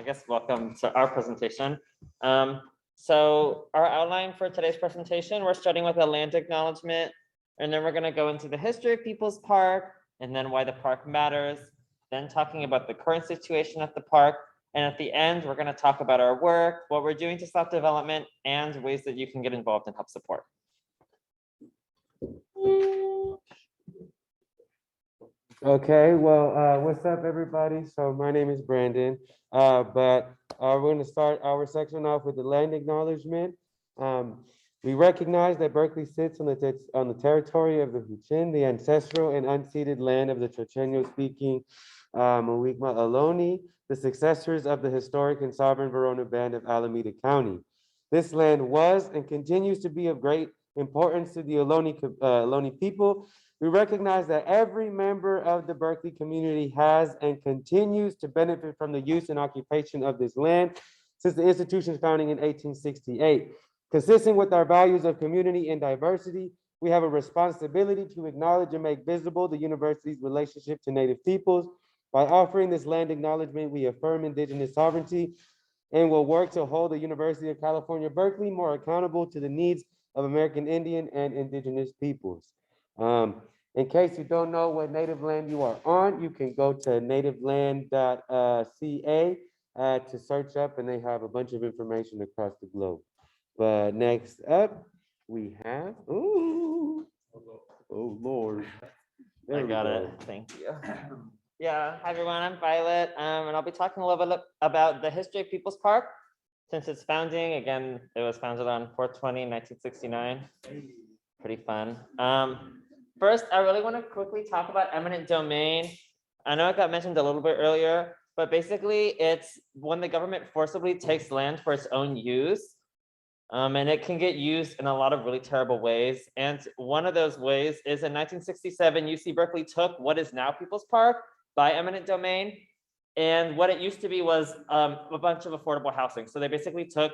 I guess welcome to our presentation. So our outline for today's presentation, we're starting with a land acknowledgement, and then we're going to go into the history of People's Park, and then why the park matters, then talking about the current situation at the park, and at the end, we're going to talk about our work, what we're doing to stop development, and ways that you can get involved and help support. Okay, well, what's up, everybody? So my name is Brandon, we're going to start our section off with the land acknowledgement. We recognize that Berkeley sits on the territory of the Teach-in, the ancestral and unceded land of the Chochenyo-speaking Muwekma Ohlone, the successors of the historic and sovereign Verona Band of Alameda County. This land was and continues to be of great importance to the Ohlone people. We recognize that every member of the Berkeley community has and continues to benefit from the use and occupation of this land since the institution's founding in 1868. Consistent with our values of community and diversity, we have a responsibility to acknowledge and make visible the university's relationship to Native peoples. By offering this land acknowledgement, we affirm Indigenous sovereignty and will work to hold the University of California, Berkeley more accountable to the needs of American Indian and Indigenous peoples. In case you don't know what native land you are on, you can go to nativeland.ca to search up, and they have a bunch of information across the globe. But next up, we have, oh Lord. I got it, thank you. Yeah, hi everyone, I'm Violet, and I'll be talking a little bit about the history of People's Park since its founding. Again, it was founded on 4/20/1969. Pretty fun. First, I really want to quickly talk about eminent domain. I know it got mentioned a little bit earlier, but basically it's when the government forcibly takes land for its own use. And it can get used in a lot of really terrible ways. And one of those ways is in 1967, UC Berkeley took what is now People's Park by eminent domain. And what it used to be was a bunch of affordable housing. So they basically took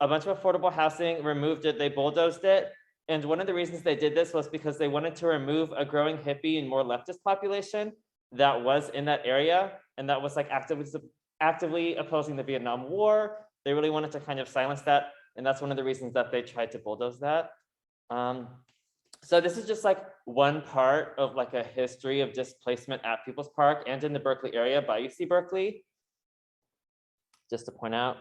a bunch of affordable housing, removed it, they bulldozed it. And one of the reasons they did this was because they wanted to remove a growing hippie and more leftist population that was in that area. And that was like actively opposing the Vietnam War. They really wanted to kind of silence that. And that's one of the reasons that they tried to bulldoze that. So this is just like one part of like a history of displacement at People's Park and in the Berkeley area by UC Berkeley, just to point out.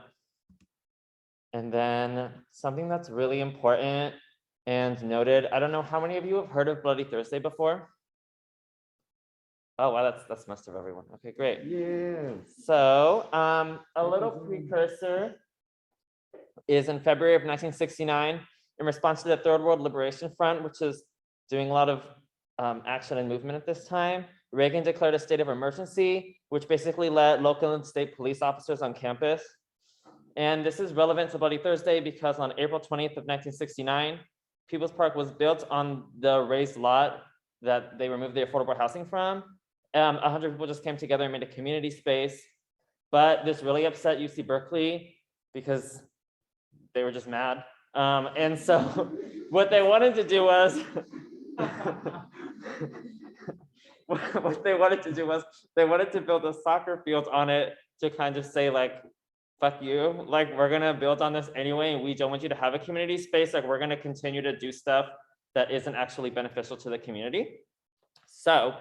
And then something that's really important and noted, I don't know how many of you have heard of Bloody Thursday before? Oh, wow, that's most of everyone. Okay, great. Yeah. So a little precursor is in February of 1969, in response to the Third World Liberation Front, which is doing a lot of action and movement at this time. Reagan declared a state of emergency, which basically let local and state police officers on campus. And this is relevant to Bloody Thursday because on April 20th of 1969, People's Park was built on the raised lot that they removed the affordable housing from. 100 people just came together and made a community space. But this really upset UC Berkeley because they were just mad. And so what they wanted to do was, they wanted to build a soccer field on it to kind of say like, fuck you, like we're gonna build on this anyway, and we don't want you to have a community space, like we're gonna continue to do stuff that isn't actually beneficial to the community. So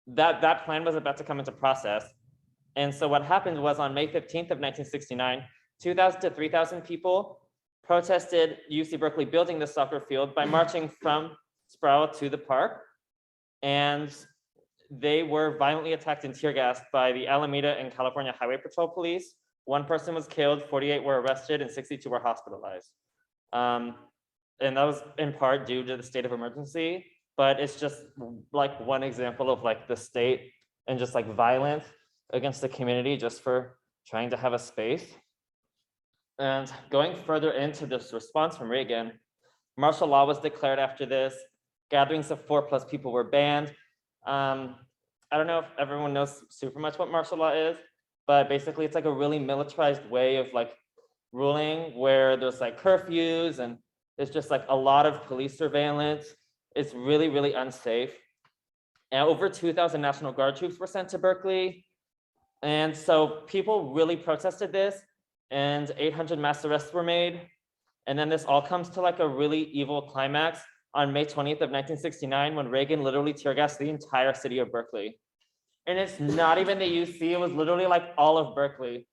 that plan was about to come into process. And so what happened was on May 15th of 1969, 2,000 to 3,000 people protested UC Berkeley building the soccer field by marching from Sproul to the park. And they were violently attacked and tear gassed by the Alameda and California Highway Patrol Police. 1 person was killed, 48 were arrested, and 62 were hospitalized. And that was in part due to the state of emergency, but it's just like one example of like the state and just like violence against the community just for trying to have a space. And going further into this response from Reagan, martial law was declared after this. Gatherings of 4+ people were banned. I don't know if everyone knows super much what martial law is, but basically it's like a really militarized way of like ruling where there's like curfews and it's just like a lot of police surveillance. It's really, really unsafe. And over 2,000 National Guard troops were sent to Berkeley. And so people really protested this, and 800 mass arrests were made. And then this all comes to like a really evil climax on May 20th of 1969, when Reagan literally tear gassed the entire city of Berkeley. And it's not even the UC, it was literally like all of Berkeley,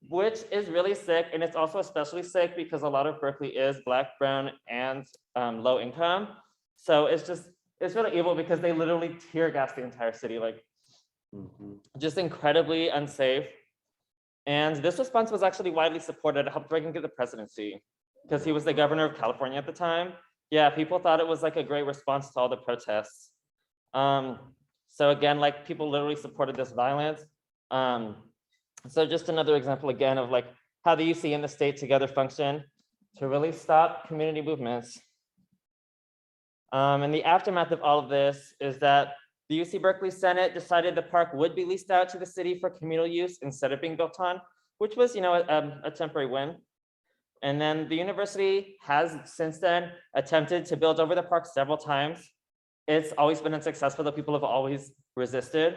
which is really sick. And it's also especially sick because a lot of Berkeley is Black, brown, and low income. So it's really evil because they literally tear gassed the entire city, like just incredibly unsafe. And this response was actually widely supported. It helped Reagan get the presidency because he was the governor of California at the time. Yeah, people thought it was like a great response to all the protests. So again, like people literally supported this violence. So just another example again of like how the UC and the state together function to really stop community movements. And the aftermath of all of this is that the UC Berkeley Senate decided the park would be leased out to the city for communal use instead of being built on, which was, you know, a temporary win. And then the university has since then attempted to build over the park several times. It's always been unsuccessful, though people have always resisted.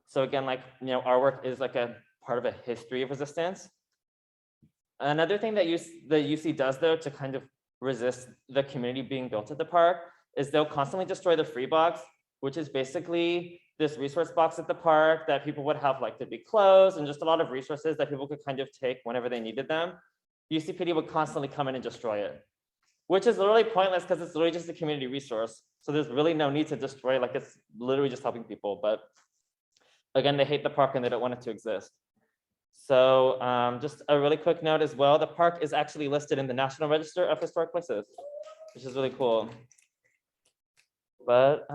So again, like, you know, our work is like a part of a history of resistance. Another thing that the UC does though to kind of resist the community being built at the park is they'll constantly destroy the free box, which is basically this resource box at the park that people would have like to be closed and just a lot of resources that people could kind of take whenever they needed them. UCPD would constantly come in and destroy it, which is literally pointless because it's literally just a community resource. So there's really no need to destroy, like it's literally just helping people. But again, they hate the park and they don't want it to exist. So just a really quick note as well, the park is actually listed in the National Register of Historic Places, which is really cool. But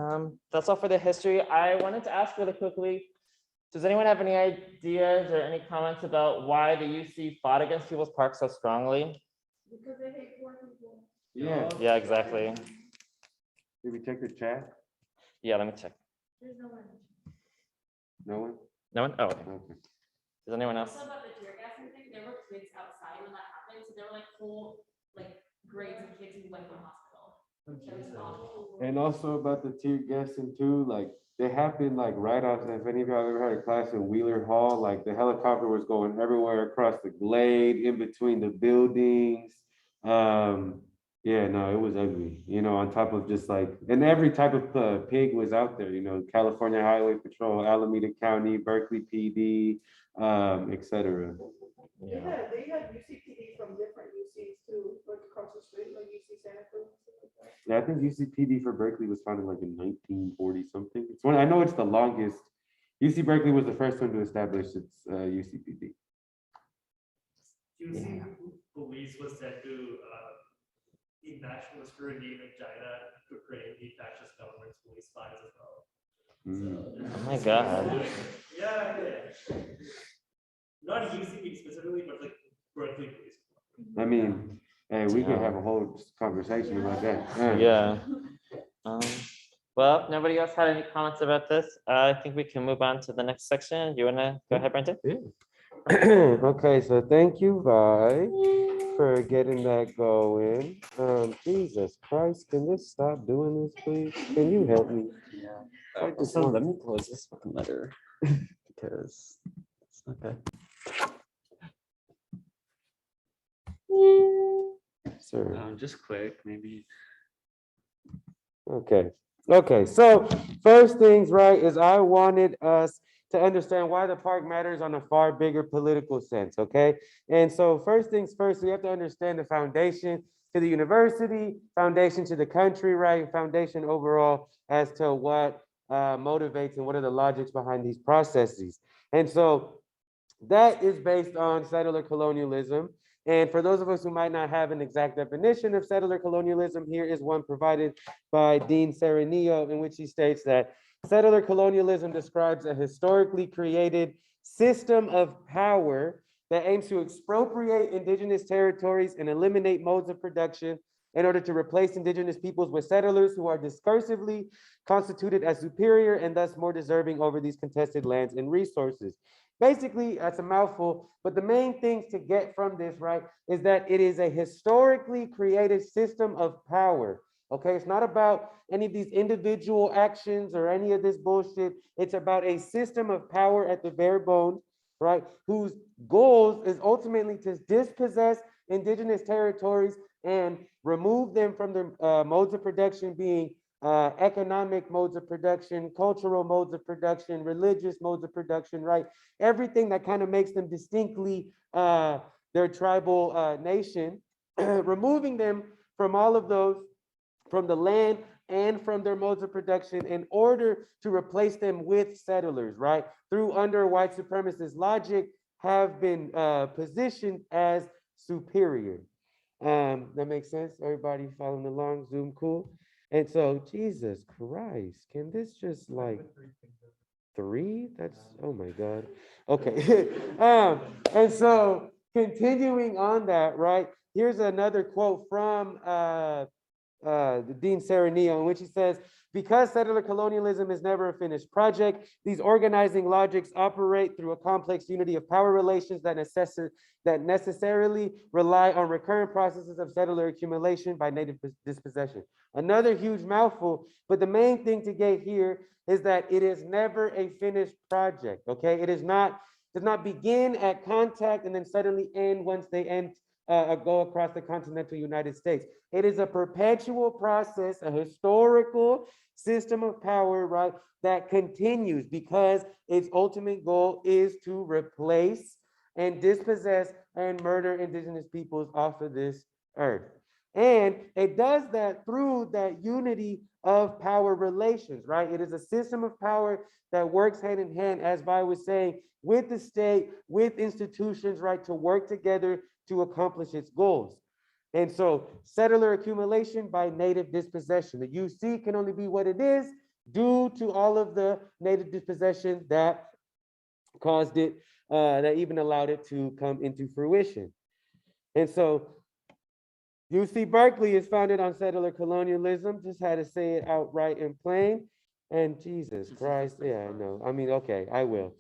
that's all for the history. I wanted to ask really quickly, does anyone have any ideas or any comments about why the UC fought against People's Park so strongly? Because they hate poor people. Yeah. Yeah, exactly. Did we check the chat? Yeah, let me check. There's no one. No one? No one? Oh, okay. Okay. Does anyone else? Also about the tear gassing thing, there were kids outside when that happened, so there were like whole like grades of kids who went to the hospital. That was awful. And also about the tear gassing too, like they happened like right outside. If any of y'all ever had a class in Wheeler Hall, like the helicopter was going everywhere across the glade, in between the buildings. Yeah, no, it was ugly, you know, on top of just like, and every type of pig was out there, you know, California Highway Patrol, Alameda County, Berkeley PD, et cetera. Yeah. They had UCPD from different UCs too, like across the street, like UC Santa Cruz. Yeah, I think UCPD for Berkeley was founded like in 1940 something. It's one, I know it's the longest. UC Berkeley was the first one to establish its UCPD. UC police was said to be national scrutiny in China to create the fascist government's police spies as well. Oh my God. Yeah. Not UCP specifically, but like Berkeley police. I mean, hey, we could have a whole conversation about that. Yeah. Well, nobody else had any comments about this. I think we can move on to the next section. You wanna go ahead, Brenton? Okay, so thank you, Vi, for getting that going. Jesus Christ, can this stop doing this, please? Can you help me? Yeah. So let me close this fucking letter because it's not good. Sir. Just quick, maybe. Okay, so first things right is I wanted us to understand why the park matters on a far bigger political sense, okay? And so first things first, we have to understand the foundation to the university, foundation to the country, right? Foundation overall as to what motivates and what are the logics behind these processes. And so that is based on settler colonialism. And for those of us who might not have an exact definition of settler colonialism, here is one provided by Dean Serenillo, in which he states that settler colonialism describes a historically created system of power that aims to expropriate indigenous territories and eliminate modes of production in order to replace indigenous peoples with settlers who are discursively constituted as superior and thus more deserving over these contested lands and resources. Basically, that's a mouthful, but the main things to get from this, right, is that it is a historically created system of power, Okay, it's not about any of these individual actions or any of this bullshit. It's about a system of power at the bare bones, right? Whose goals is ultimately to dispossess indigenous territories and remove them from their modes of production, being economic modes of production, cultural modes of production, religious modes of production, right? Everything that kind of makes them distinctly their tribal nation, removing them from all of those, from the land and from their modes of production in order to replace them with settlers, right? Through under white supremacist logic have been positioned as superior. That makes sense? Everybody following along, Zoom cool? And so, Jesus Christ, can this just like three? That's, oh my God. Okay. And so continuing on that, right? Here's another quote from the Dean Serenio, in which he says, because settler colonialism is never a finished project, these organizing logics operate through a complex unity of power relations that necessarily rely on recurrent processes of settler accumulation by native dispossession. Another huge mouthful, but the main thing to get here is that it is never a finished project, okay? It does not begin at contact and then suddenly end once they go across the continental United States. It is a perpetual process, a historical system of power, right, that continues because its ultimate goal is to replace and dispossess and murder indigenous peoples off of this earth. And it does that through that unity of power relations, right? It is a system of power that works hand in hand, as Vi was saying, with the state, with institutions, right, to work together to accomplish its goals. And so settler accumulation by native dispossession. The UC can only be what it is due to all of the native dispossession that caused it, that even allowed it to come into fruition. And so UC Berkeley is founded on settler colonialism, just had to say it outright and plain. And Jesus Christ, yeah, I know. I mean, okay, I will.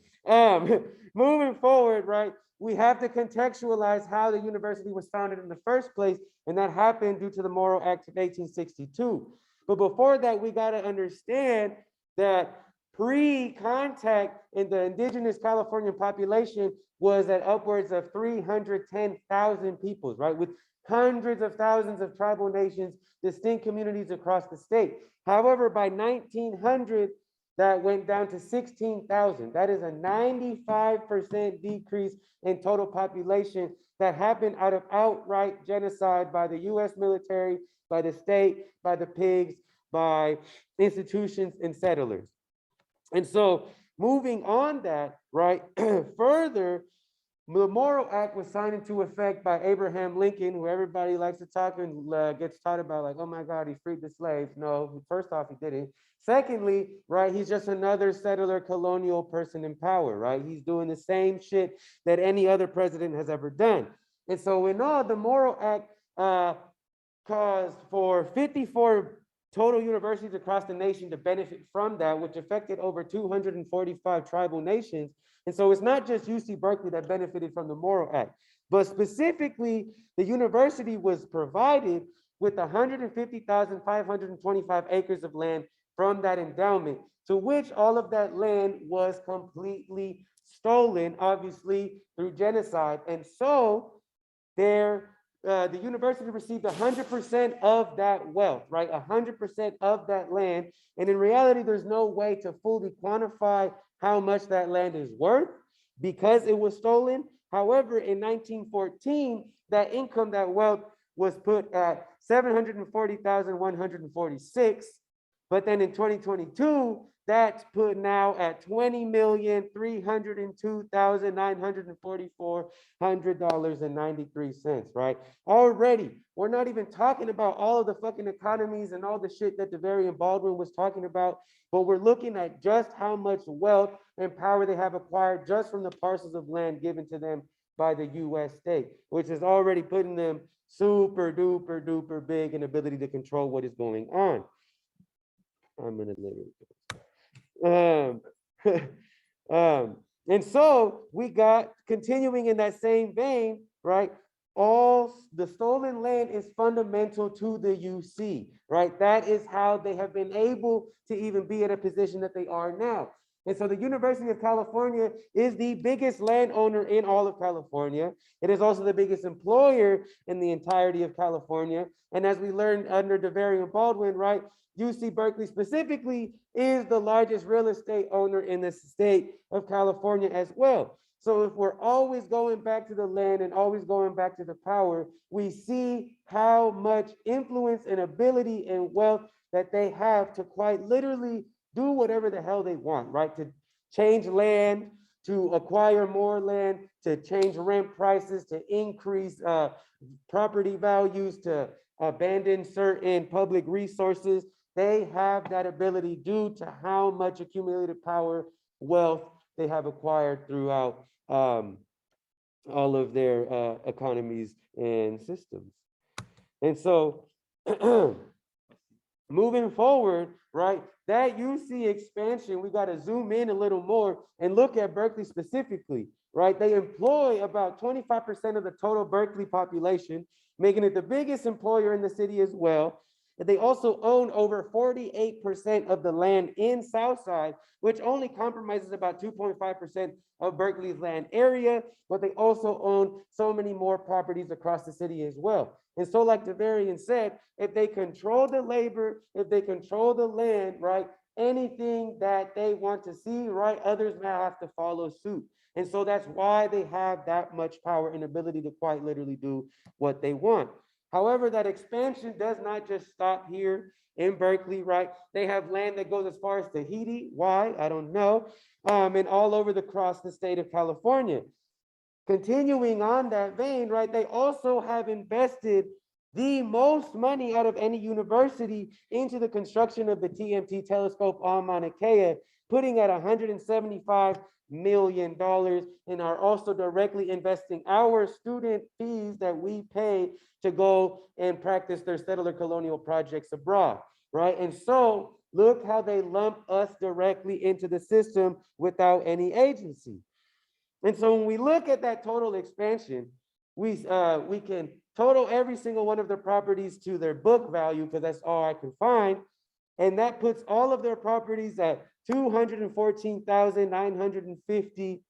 Moving forward, right, we have to contextualize how the university was founded in the first place, and that happened due to the Morrill Act of 1862. But before that, we got to understand that pre-contact in the indigenous Californian population was at upwards of 310,000 peoples, right, with hundreds of thousands of tribal nations, distinct communities across the state. However, by 1900, that went down to 16,000. That is a 95% decrease in total population that happened out of outright genocide by the US military, by the state, by the pigs, by institutions and settlers. And so moving on that, right, further, the Morrill Act was signed into effect by Abraham Lincoln, who everybody likes to talk and gets taught about, like, oh my God, he freed the slaves. No, first off, he didn't. Secondly, right, he's just another settler colonial person in power, right? He's doing the same shit that any other president has ever done. And so in all, the Morrill Act caused for 54 total universities across the nation to benefit from that, which affected over 245 tribal nations. And so it's not just UC Berkeley that benefited from the Morrill Act, but specifically the university was provided with 150,525 acres of land from that endowment, to which all of that land was completely stolen, obviously through genocide. And so the university received 100% of that wealth, right? 100% of that land. And in reality, there's no way to fully quantify how much that land is worth because it was stolen. However, in 1914, that income, that wealth was put at 740,146. But then in 2022, that's put now at $20,302,944.93, right? Already, we're not even talking about all of the fucking economies and all the shit that DeVarian Baldwin was talking about, but we're looking at just how much wealth and power they have acquired just from the parcels of land given to them by the US state, which is already putting them super duper duper big in ability to control what is going on. I'm gonna literally. And so we got, continuing in that same vein, right? all the stolen land is fundamental to the UC, right? That is how they have been able to even be at a position that they are now. And so the University of California is the biggest landowner in all of California. It is also the biggest employer in the entirety of California. And as we learned under DeVary and Baldwin, right, UC Berkeley specifically is the largest real estate owner in the state of California as well. So if we're always going back to the land and always going back to the power, we see how much influence and ability and wealth that they have to quite literally do whatever the hell they want, right? To change land, to acquire more land, to change rent prices, to increase property values, to abandon certain public resources. They have that ability due to how much accumulated power, wealth they have acquired throughout all of their economies and systems. And so moving forward, right, that UC expansion, we got to zoom in a little more and look at Berkeley specifically, right? They employ about 25% of the total Berkeley population, making it the biggest employer in the city as well. And they also own over 48% of the land in Southside, which only compromises about 2.5% of Berkeley's land area, but they also own so many more properties across the city as well. And so like Devarian said, if they control the labor, if they control the land, right, anything that they want to see, right, others may have to follow suit. And so that's why they have that much power and ability to quite literally do what they want. However, that expansion does not just stop here in Berkeley, right? They have land that goes as far as Tahiti. Why? I don't know. And all over across the state of California. Continuing on that vein, right, they also have invested the most money out of any university into the construction of the TMT telescope on Mauna Kea, putting at $175 million, and are also directly investing our student fees that we pay to go and practice their settler colonial projects abroad, right? And so look how they lump us directly into the system without any agency. And so when we look at that total expansion, we can total every single one of their properties to their book value, because that's all I can find. And that puts all of their properties at 214,950,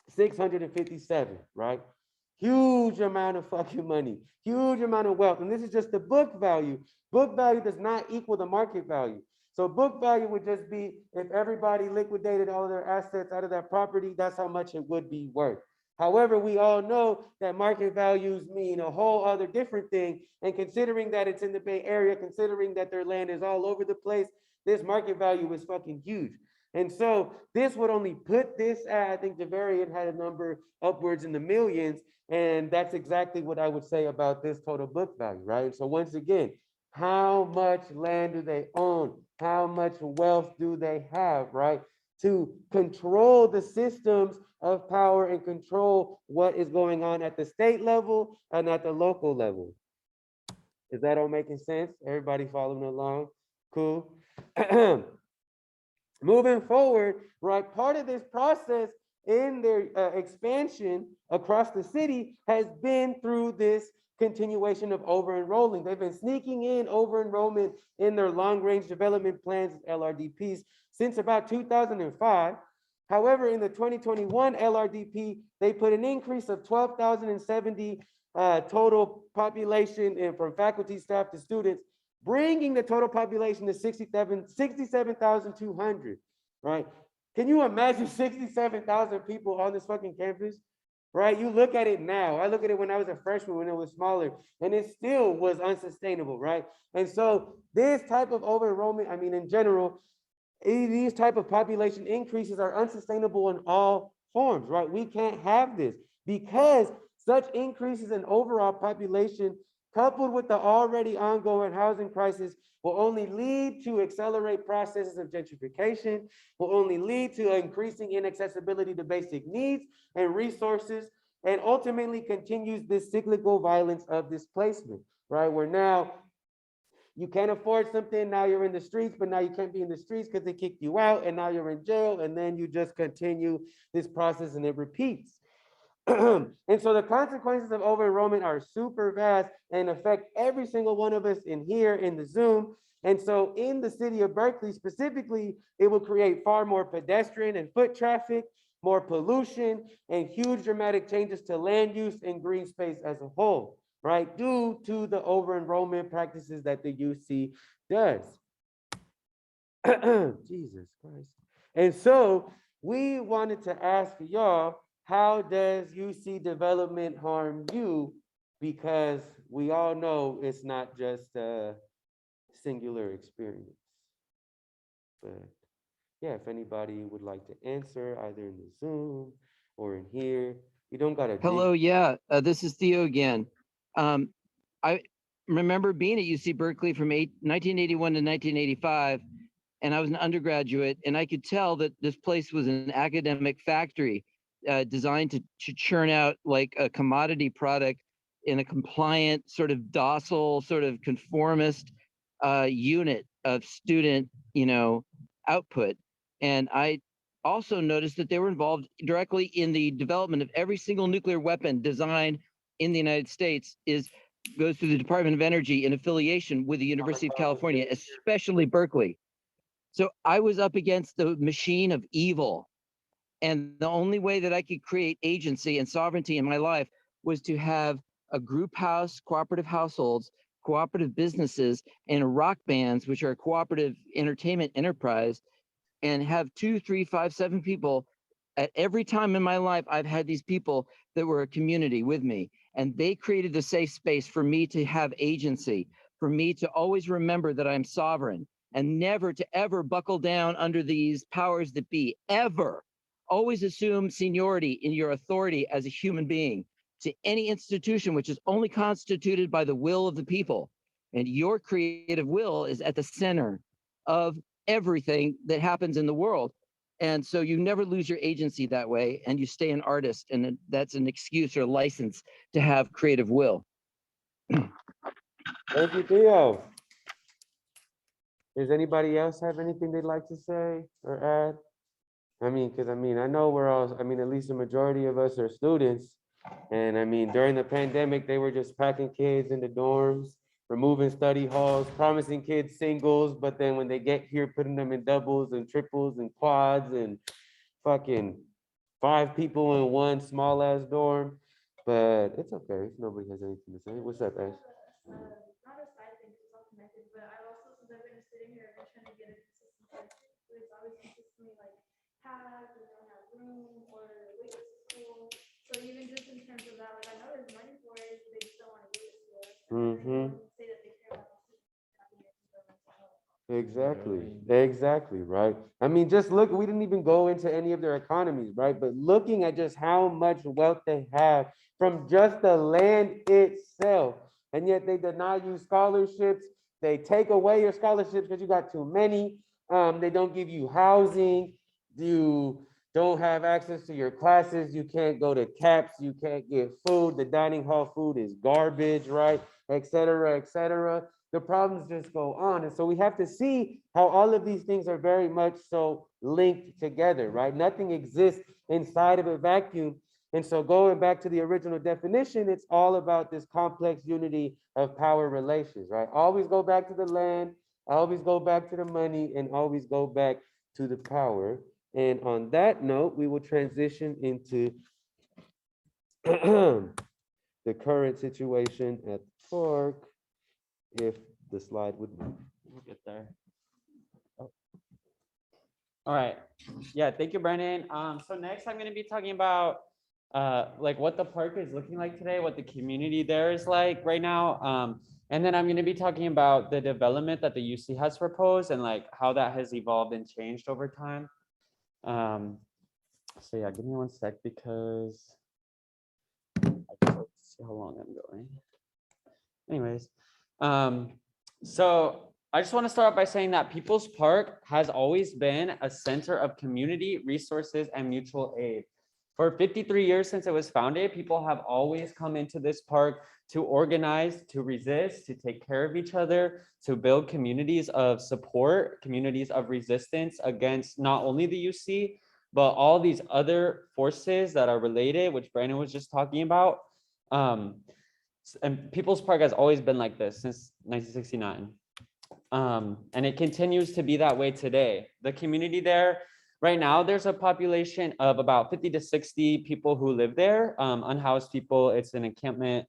657, right? Huge amount of fucking money, huge amount of wealth. And this is just the book value. Book value does not equal the market value. So book value would just be if everybody liquidated all of their assets out of that property, that's how much it would be worth. However, we all know that market values mean a whole other different thing. And considering that it's in the Bay Area, considering that their land is all over the place, this market value is fucking huge. And so this would only put this at, I think Javarian had a number upwards in the millions. And that's exactly what I would say about this total book value, right? So once again, how much land do they own? How much wealth do they have, right? To control the systems of power and control what is going on at the state level and at the local level. Is that all making sense? Everybody following along? Cool. Moving forward, right, part of this process in their expansion across the city has been through this continuation of over-enrolling. They've been sneaking in over-enrollment in their long-range development plans, LRDPs, since about 2005. However, in the 2021 LRDP, they put an increase of 12,070 total population and from faculty, staff to students, bringing the total population to 67,200, right? Can you imagine 67,000 people on this fucking campus? Right? You look at it now. I look at it when I was a freshman, when it was smaller, and it still was unsustainable, right? And so this type of over-enrollment, I mean, in general, these type of population increases are unsustainable in all forms, right? We can't have this because such increases in overall population coupled with the already ongoing housing crisis will only lead to accelerate processes of gentrification, will only lead to increasing inaccessibility to basic needs and resources, and ultimately continues this cyclical violence of displacement, right? Where now you can't afford something, now you're in the streets, but now you can't be in the streets because they kicked you out, and now you're in jail, and then you just continue this process and it repeats. And so the consequences of over-enrollment are super vast and affect every single one of us in here in the Zoom. And so in the city of Berkeley specifically, it will create far more pedestrian and foot traffic, more pollution, and huge dramatic changes to land use and green space as a whole, right? Due to the over-enrollment practices that the UC does. Jesus Christ. And so we wanted to ask y'all, how does UC development harm you? Because we all know it's not just a singular experience. But yeah, if anybody would like to answer either in the Zoom or in here, you don't gotta. Hello, yeah, this is Theo again. I remember being at UC Berkeley from 1981 to 1985, and I was an undergraduate, and I could tell that this place was an academic factory designed to churn out like a commodity product in a compliant, sort of docile, sort of conformist unit of student, output. And I also noticed that they were involved directly in the development of every single nuclear weapon designed in the United States goes through the Department of Energy in affiliation with the University of California, especially Berkeley. So I was up against the machine of evil. And the only way that I could create agency and sovereignty in my life was to have a group house, cooperative households, cooperative businesses, and rock bands, which are a cooperative entertainment enterprise, and have 2, 3, 5, 7 people. At every time in my life, I've had these people that were a community with me, and they created the safe space for me to have agency, for me to always remember that I'm sovereign, and never to ever buckle down under these powers that be, ever. Always assume seniority in your authority as a human being to any institution which is only constituted by the will of the people. And your creative will is at the center of everything that happens in the world. And so you never lose your agency that way, and you stay an artist, and that's an excuse or license to have creative will. Thank you, Theo. Does anybody else have anything they'd like to say or add? I mean, because I know we're all, at least the majority of us are students. And during the pandemic, they were just packing kids into dorms, removing study halls, promising kids singles, but then when they get here, putting them in doubles and triples and quads and fucking 5 people in one small ass dorm. But it's okay if nobody has anything to say. What's up, Ash? Not a side thing, it's all connected, but I've also, since I've been sitting here, I've been trying to get a consistent schedule. It's always consistently like packed, we don't have room, or wait to school. So even just in terms of that, like I know there's money for it, but they just don't want to give it to us. Say that they care about us. Exactly, right? Just look, we didn't even go into any of their economies, right? But looking at just how much wealth they have from just the land itself, and yet they deny you scholarships. They take away your scholarships because you got too many. They don't give you housing. You don't have access to your classes. You can't go to CAPS. You can't get food. The dining hall food is garbage, right? Et cetera, et cetera. The problems just go on. And so we have to see how all of these things are very much so linked together, right? Nothing exists inside of a vacuum. And so going back to the original definition, it's all about this complex unity of power relations, right? Always go back to the land, always go back to the money, and always go back to the power. And on that note, we will transition into the current situation at the park. If the slide would move. We'll get there. All right. Yeah, thank you, Brandon. So next I'm going to be talking about like what the park is looking like today, what the community there is like right now. And then I'm going to be talking about the development that the UC has proposed and like how that has evolved and changed over time. So yeah, give me one sec because I just like to see how long I'm going. Anyways, so I just want to start by saying that People's Park has always been a center of community resources and mutual aid. For 53 years since it was founded, people have always come into this park to organize, to resist, to take care of each other, to build communities of support, communities of resistance against not only the UC, but all these other forces that are related, which Brandon was just talking about, and People's Park has always been like this since 1969. And it continues to be that way today. The community there, right now, there's a population of about 50 to 60 people who live there, unhoused people. It's an encampment.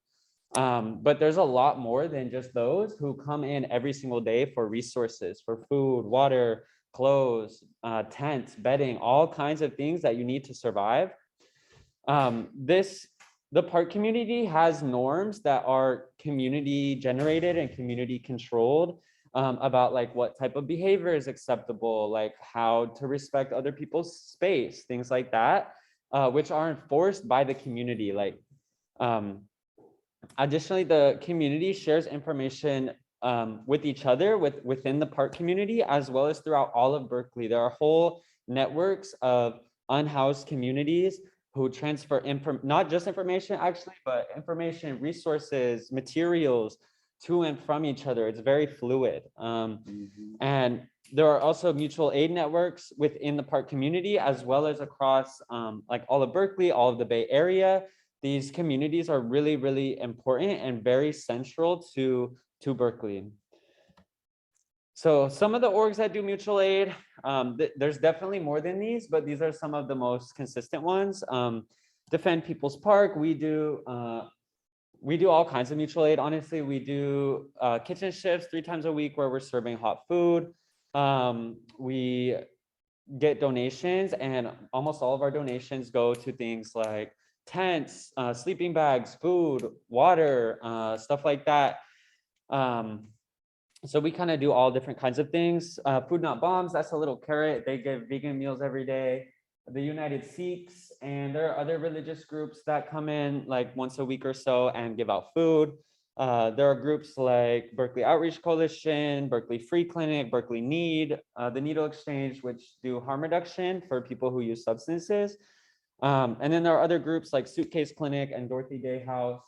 But there's a lot more than just those who come in every single day for resources, for food, water, clothes, tents, bedding, all kinds of things that you need to survive. The park community has norms that are community generated and community controlled, about like what type of behavior is acceptable, like how to respect other people's space, things like that, which are enforced by the community. Like, additionally, the community shares information with each other within the park community, as well as throughout all of Berkeley. There are whole networks of unhoused communities who transfer not just information actually, but information, resources, materials to and from each other. It's very fluid. And there are also mutual aid networks within the park community, as well as across like all of Berkeley, all of the Bay Area. These communities are really, really important and very central to Berkeley. So some of the orgs that do mutual aid, there's definitely more than these, but these are some of the most consistent ones. Defend People's Park, we do all kinds of mutual aid. Honestly, we do kitchen shifts 3 times a week where we're serving hot food. We get donations, and almost all of our donations go to things like tents, sleeping bags, food, water, stuff like that. So we kind of do all different kinds of things. Food Not Bombs, that's a little carrot. They give vegan meals every day. The United Sikhs, and there are other religious groups that come in like once a week or so and give out food. There are groups like Berkeley Outreach Coalition, Berkeley Free Clinic, Berkeley Need, the Needle Exchange, which do harm reduction for people who use substances. And then there are other groups like Suitcase Clinic and Dorothy Day House,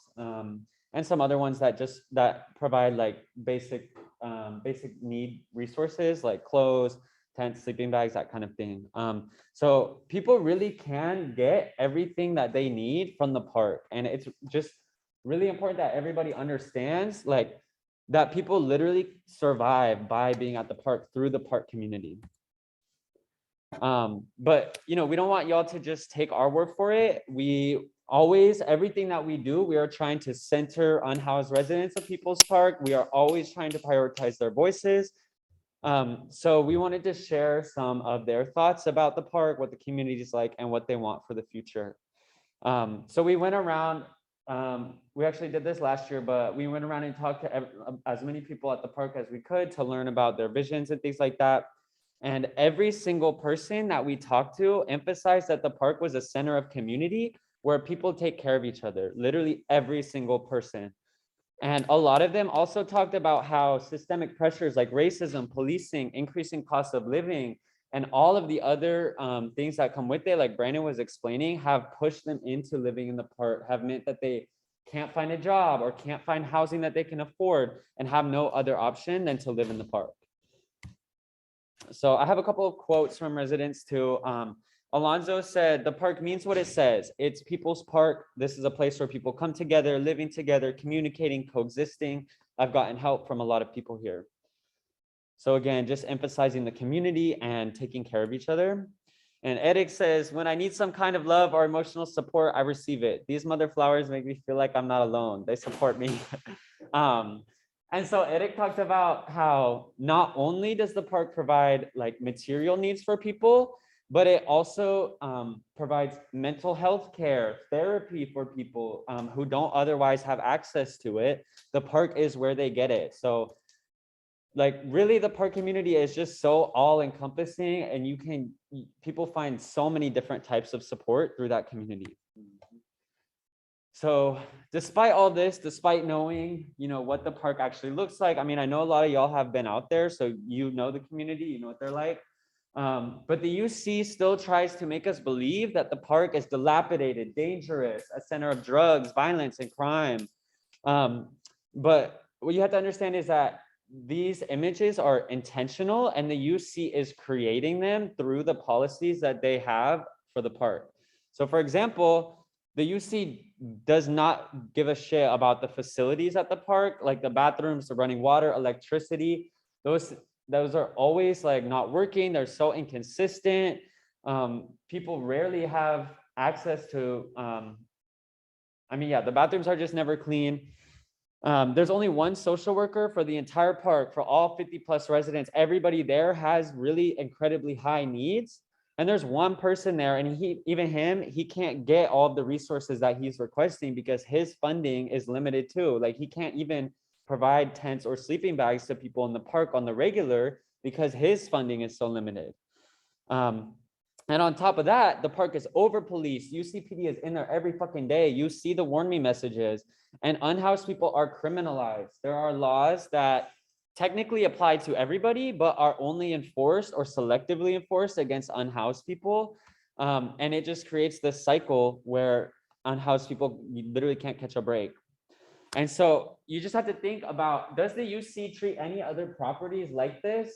and some other ones that provide like basic need resources like clothes, tents, sleeping bags, that kind of thing. So people really can get everything that they need from the park. And it's just really important that everybody understands like that people literally survive by being at the park through the park community. But we don't want y'all to just take our word for it. Everything that we do, we are trying to center unhoused residents of People's Park. We are always trying to prioritize their voices. So we wanted to share some of their thoughts about the park, what the community is like, and what they want for the future. So we went around, we actually did this last year, but we went around and talked to as many people at the park as we could to learn about their visions and things like that. And every single person that we talked to emphasized that the park was a center of community where people take care of each other, literally every single person. And a lot of them also talked about how systemic pressures like racism, policing, increasing cost of living, and all of the other things that come with it, like Brandon was explaining, have pushed them into living in the park, have meant that they can't find a job or can't find housing that they can afford and have no other option than to live in the park. So I have a couple of quotes from residents too. Alonzo said, "The park means what it says. It's People's Park. This is a place where people come together, living together, communicating, coexisting. I've gotten help from a lot of people here." So again, just emphasizing the community and taking care of each other. And Eric says, "When I need some kind of love or emotional support, I receive it. These mother flowers make me feel like I'm not alone. They support me." And so Eric talked about how not only does the park provide like material needs for people, but it also provides mental health care, therapy for people who don't otherwise have access to it. The park is where they get it. So like really the park community is just so all encompassing, and people find so many different types of support through that community. So despite all this, despite knowing, what the park actually looks like, I mean, I know a lot of y'all have been out there, so you know the community, you know what they're like. But the UC still tries to make us believe that the park is dilapidated, dangerous, a center of drugs, violence, and crime. But what you have to understand is that these images are intentional and the UC is creating them through the policies that they have for the park. So for example, the UC does not give a shit about the facilities at the park, like the bathrooms, the running water, electricity. Those are always like not working. They're so inconsistent. People rarely have access to, the bathrooms are just never clean. There's only one social worker for the entire park for all 50+ residents. Everybody there has really incredibly high needs. And there's one person there, and he can't get all of the resources that he's requesting because his funding is limited too. Like he can't even provide tents or sleeping bags to people in the park on the regular because his funding is so limited. And on top of that, the park is over policed. UCPD is in there every fucking day. You see the warn me messages, and unhoused people are criminalized. There are laws that technically apply to everybody, but are only enforced or selectively enforced against unhoused people. And it just creates this cycle where unhoused people literally can't catch a break. And so you just have to think about, does the UC treat any other properties like this?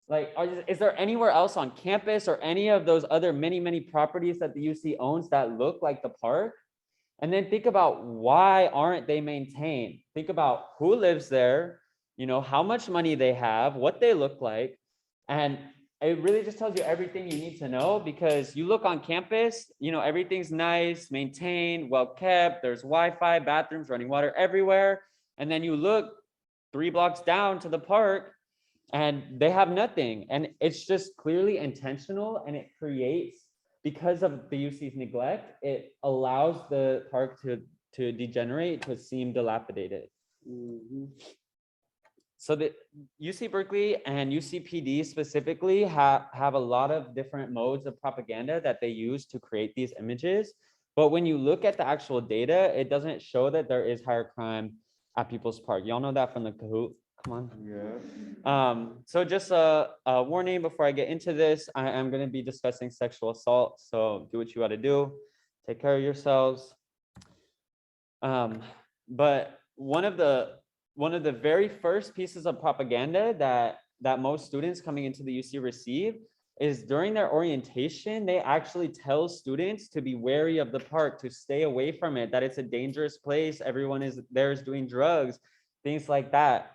Like, is there anywhere else on campus or any of those other many properties that the UC owns that look like the park? And then think about, why aren't they maintained? Think about who lives there, how much money they have, what they look like. And it really just tells you everything you need to know, because you look on campus, everything's nice, maintained, well kept. There's Wi-Fi, bathrooms, running water everywhere. And then you look 3 blocks down to the park and they have nothing. And it's just clearly intentional, and it creates, because of the UC's neglect, it allows the park to degenerate, to seem dilapidated. So the UC Berkeley and UCPD specifically have a lot of different modes of propaganda that they use to create these images. But when you look at the actual data, it doesn't show that there is higher crime at People's Park. Y'all know that from the Kahoot. Come on. Yeah. So just a warning before I get into this, I am going to be discussing sexual assault. So do what you got to do. Take care of yourselves. But one of the very first pieces of propaganda that most students coming into the UC receive is during their orientation. They actually tell students to be wary of the park, to stay away from it, that it's a dangerous place. Everyone is doing drugs, things like that.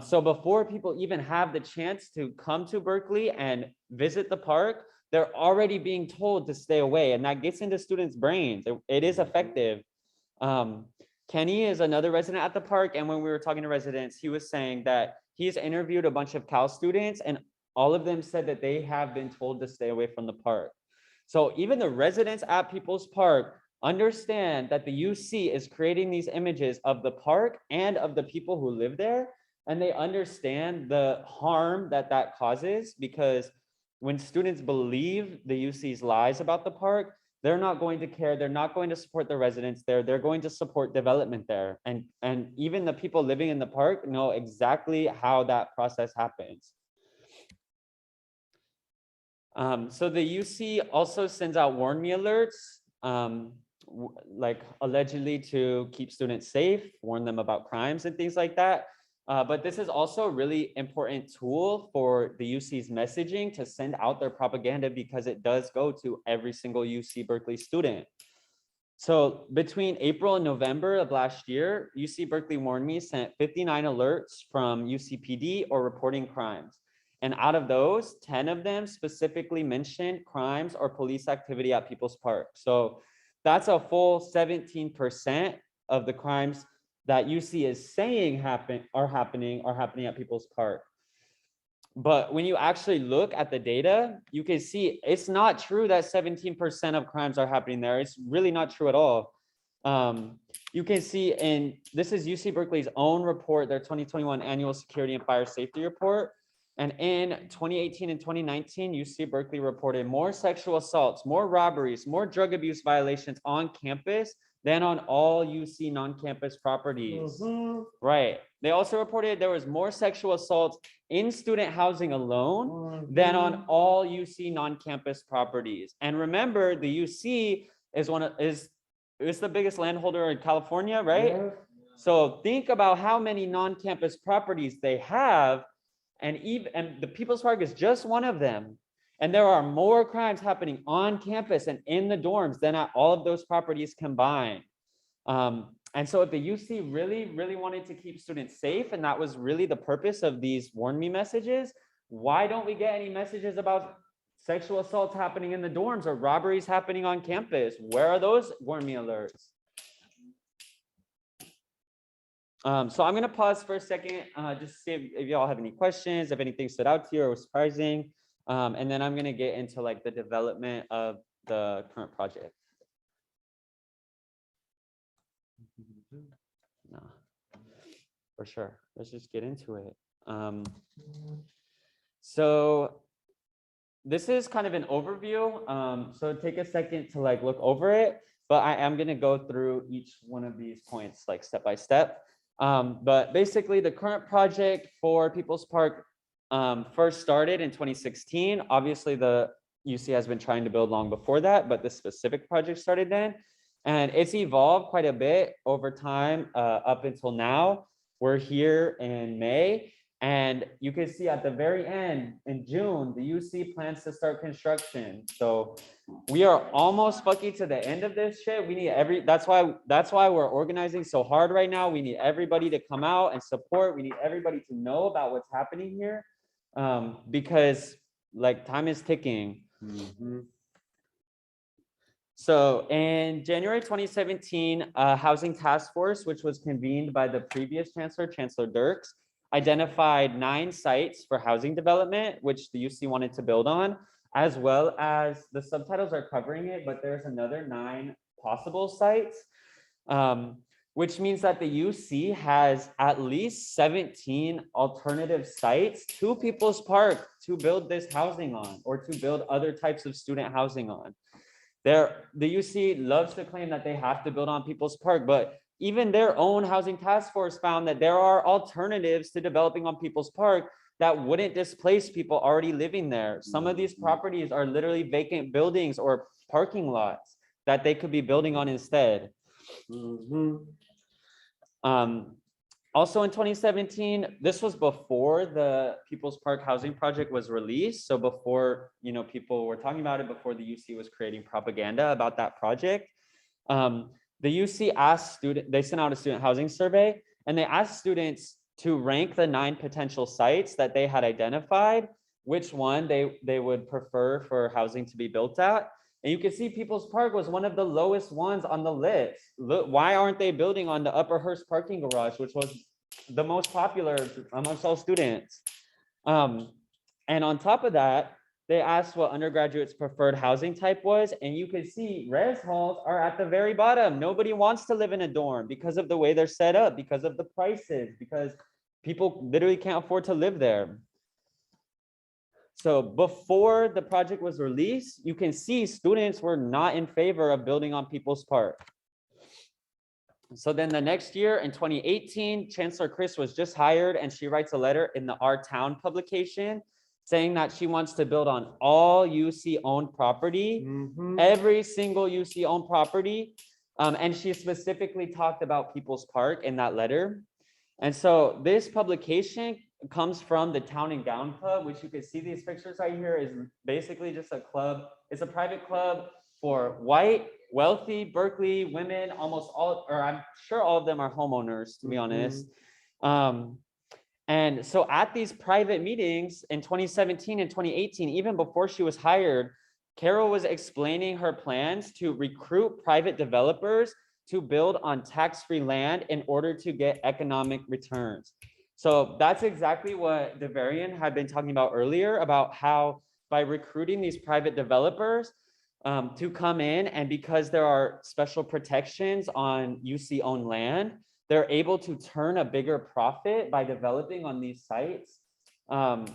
So before people even have the chance to come to Berkeley and visit the park, they're already being told to stay away, and that gets into students' brains. It is effective. Kenny is another resident at the park, and when we were talking to residents, he was saying that he's interviewed a bunch of Cal students, and all of them said that they have been told to stay away from the park. So even the residents at People's Park understand that the UC is creating these images of the park and of the people who live there, and they understand the harm that causes, because when students believe the UC's lies about the park, they're not going to care. They're not going to support the residents there. They're going to support development there. And even the people living in the park know exactly how that process happens. So the UC also sends out warn me alerts, like allegedly to keep students safe, warn them about crimes and things like that. But this is also a really important tool for the UC's messaging to send out their propaganda, because it does go to every single UC Berkeley student. So between April and November of last year, UC Berkeley Warn Me sent 59 alerts from UCPD or reporting crimes. And out of those, 10 of them specifically mentioned crimes or police activity at People's Park. So that's a full 17% of the crimes that UC is saying are happening at People's Park. But when you actually look at the data, you can see it's not true that 17% of crimes are happening there. It's really not true at all. You can see this is UC Berkeley's own report, their 2021 Annual Security and Fire Safety Report. And in 2018 and 2019, UC Berkeley reported more sexual assaults, more robberies, more drug abuse violations on campus than on all UC non-campus properties. Right. They also reported there was more sexual assaults in student housing alone than on all UC non-campus properties. And remember, the UC is the biggest landholder in California, right? So think about how many non-campus properties they have, and the People's Park is just one of them. And there are more crimes happening on campus and in the dorms than at all of those properties combined. And so if the UC really wanted to keep students safe, and that was really the purpose of these warn me messages, why don't we get any messages about sexual assaults happening in the dorms or robberies happening on campus? Where are those warn me alerts? So I'm gonna pause for a second, just to see if y'all have any questions, if anything stood out to you or was surprising. And then I'm gonna get into like the development of the current project. No, for sure. Let's just get into it. So this is kind of an overview. So take a second to like look over it, but I am gonna go through each one of these points like step by step. But basically the current project for People's Park first started in 2016. Obviously the UC has been trying to build long before that, but the specific project started then. And it's evolved quite a bit over time up until now. We're here in May, and you can see at the very end in June, the UC plans to start construction. So we are almost fucking to the end of this shit. We need that's why we're organizing so hard right now. We need everybody to come out and support. We need everybody to know about what's happening here, because like time is ticking. So in January 2017, a housing task force, which was convened by the previous chancellor, Chancellor Dirks, identified 9 sites for housing development, which the UC wanted to build on, as well as the subtitles are covering it, but there's another 9 possible sites, which means that the UC has at least 17 alternative sites to People's Park to build this housing on, or to build other types of student housing on. The UC loves to claim that they have to build on People's Park, but even their own housing task force found that there are alternatives to developing on People's Park that wouldn't displace people already living there. Some of these properties are literally vacant buildings or parking lots that they could be building on instead. Also in 2017, this was before the People's Park housing project was released. So before, people were talking about it, before the UC was creating propaganda about that project. The UC they sent out a student housing survey, and they asked students to rank the 9 potential sites that they had identified, which one they would prefer for housing to be built at. And you can see People's Park was one of the lowest ones on the list. Look, why aren't they building on the Upper Hearst parking garage, which was the most popular amongst all students? And on top of that, they asked what undergraduates' preferred housing type was, and you can see res halls are at the very bottom. Nobody wants to live in a dorm because of the way they're set up, because of the prices, because people literally can't afford to live there. So before the project was released, you can see students were not in favor of building on People's Park. So then the next year in 2018, Chancellor Chris was just hired, and she writes a letter in the Our Town publication saying that she wants to build on all UC owned property, every single UC owned property. And she specifically talked about People's Park in that letter. And so this publication comes from the Town and Gown Club, which you can see these pictures right here is basically just a club. It's a private club for white, wealthy Berkeley women, almost all, or I'm sure all of them are homeowners, to be honest. And so at these private meetings in 2017 and 2018, even before she was hired, Carol was explaining her plans to recruit private developers to build on tax-free land in order to get economic returns. So that's exactly what Devarian had been talking about earlier, about how by recruiting these private developers to come in, and because there are special protections on UC-owned land, they're able to turn a bigger profit by developing on these sites. And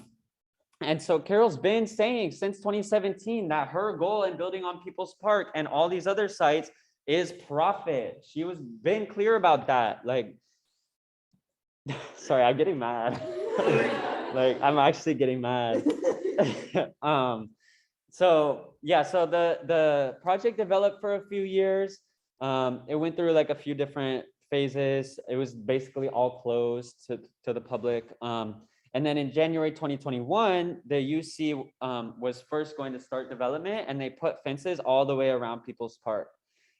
so Carol's been saying since 2017 that her goal in building on People's Park and all these other sites is profit. She was been clear about that. Like, sorry, I'm getting mad. Like, I'm actually getting mad. So yeah, so the project developed for a few years. It went through like a few different phases. It was basically all closed to the public. And then in January 2021, the UC was first going to start development, and they put fences all the way around People's Park.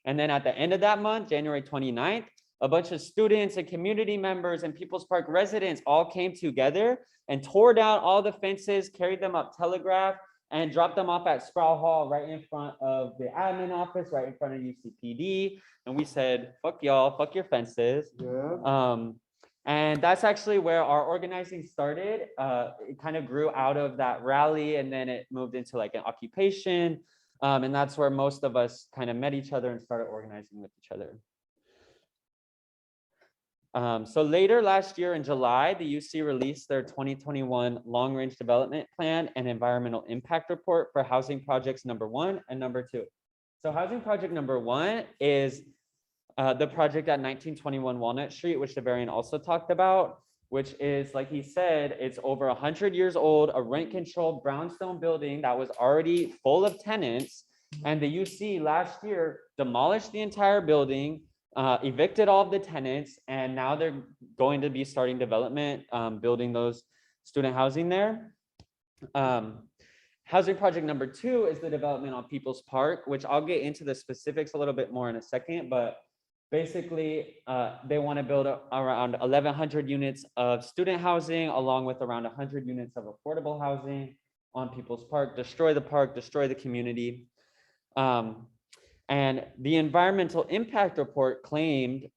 And then at the end of that month, January 29th, a bunch of students and community members and People's Park residents all came together and tore down all the fences, carried them up Telegraph, and dropped them off at Sproul Hall right in front of the admin office, right in front of UCPD. And we said, fuck y'all, fuck your fences. Yeah. And that's actually where our organizing started. It kind of grew out of that rally, and then it moved into like an occupation. And that's where most of us kind of met each other and started organizing with each other. So later last year in July, the UC released their 2021 Long Range Development Plan and Environmental Impact Report for housing projects number 1 and number 2. So housing project number 1 is the project at 1921 Walnut Street, which the variant also talked about, which is, like he said, it's over 100 years old, a rent-controlled brownstone building that was already full of tenants. And the UC last year demolished the entire building, evicted all of the tenants, and now they're going to be starting development, building those student housing there. Housing project number 2 is the development on People's Park, which I'll get into the specifics a little bit more in a second, but basically they want to build around 1,100 units of student housing, along with around 100 units of affordable housing on People's Park, destroy the community. And the environmental impact report claimed,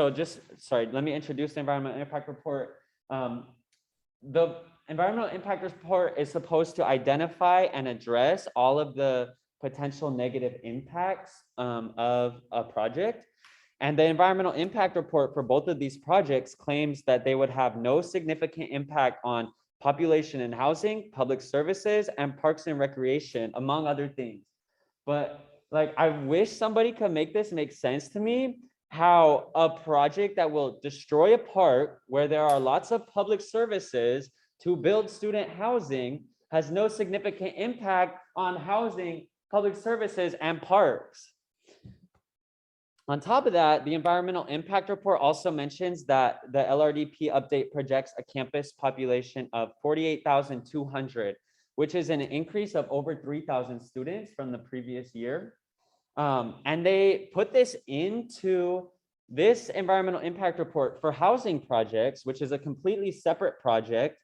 let me introduce the environmental impact report. The environmental impact report is supposed to identify and address all of the potential negative impacts of a project. And the environmental impact report for both of these projects claims that they would have no significant impact on population and housing, public services, and parks and recreation, among other things. But like, I wish somebody could make this make sense to me, how a project that will destroy a park where there are lots of public services to build student housing has no significant impact on housing, public services, and parks. On top of that, the environmental impact report also mentions that the LRDP update projects a campus population of 48,200, which is an increase of over 3,000 students from the previous year. And they put this into this environmental impact report for housing projects, which is a completely separate project,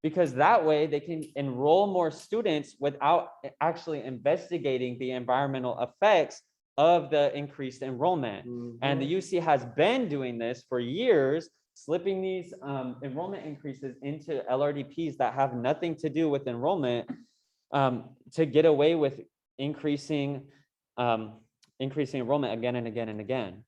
because that way they can enroll more students without actually investigating the environmental effects of the increased enrollment. And the UC has been doing this for years, slipping these enrollment increases into LRDPs that have nothing to do with enrollment, to get away with increasing enrollment again and again and again.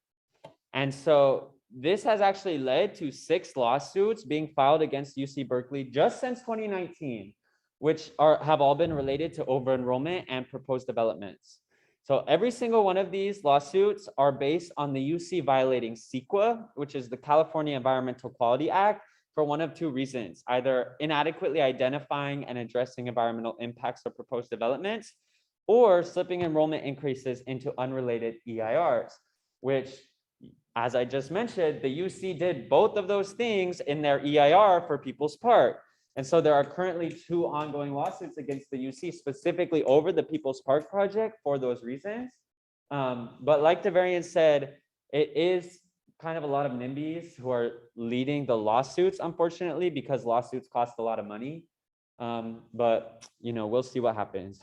And so this has actually led to 6 lawsuits being filed against UC Berkeley just since 2019, which have all been related to over enrollment and proposed developments. So every single one of these lawsuits are based on the UC violating CEQA, which is the California Environmental Quality Act, for one of 2 reasons: either inadequately identifying and addressing environmental impacts of proposed developments, or slipping enrollment increases into unrelated EIRs, which, as I just mentioned, the UC did both of those things in their EIR for People's Park. And so there are currently 2 ongoing lawsuits against the UC specifically over the People's Park project for those reasons. But like the variant said, it is kind of a lot of NIMBYs who are leading the lawsuits, unfortunately, because lawsuits cost a lot of money. But we'll see what happens.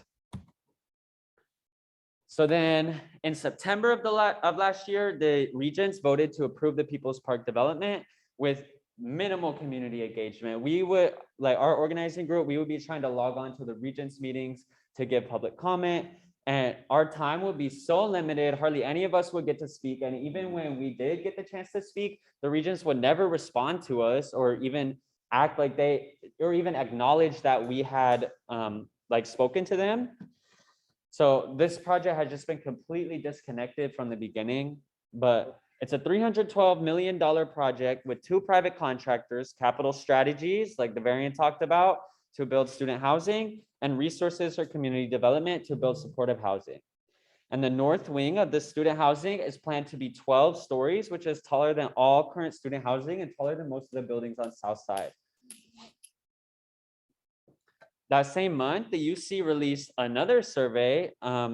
So then in September of last year, the regents voted to approve the People's Park development with minimal community engagement. We would, like our organizing group, we would be trying to log on to the regents meetings to give public comment, and our time would be so limited, hardly any of us would get to speak. And even when we did get the chance to speak, the regents would never respond to us or even act like or even acknowledge that we had spoken to them. So this project has just been completely disconnected from the beginning, but it's a $312 million project with 2 private contractors, Capital Strategies, like the variant talked about, to build student housing, and Resources for Community Development to build supportive housing. And the north wing of the student housing is planned to be 12 stories, which is taller than all current student housing and taller than most of the buildings on South Side. That same month, the UC released another survey.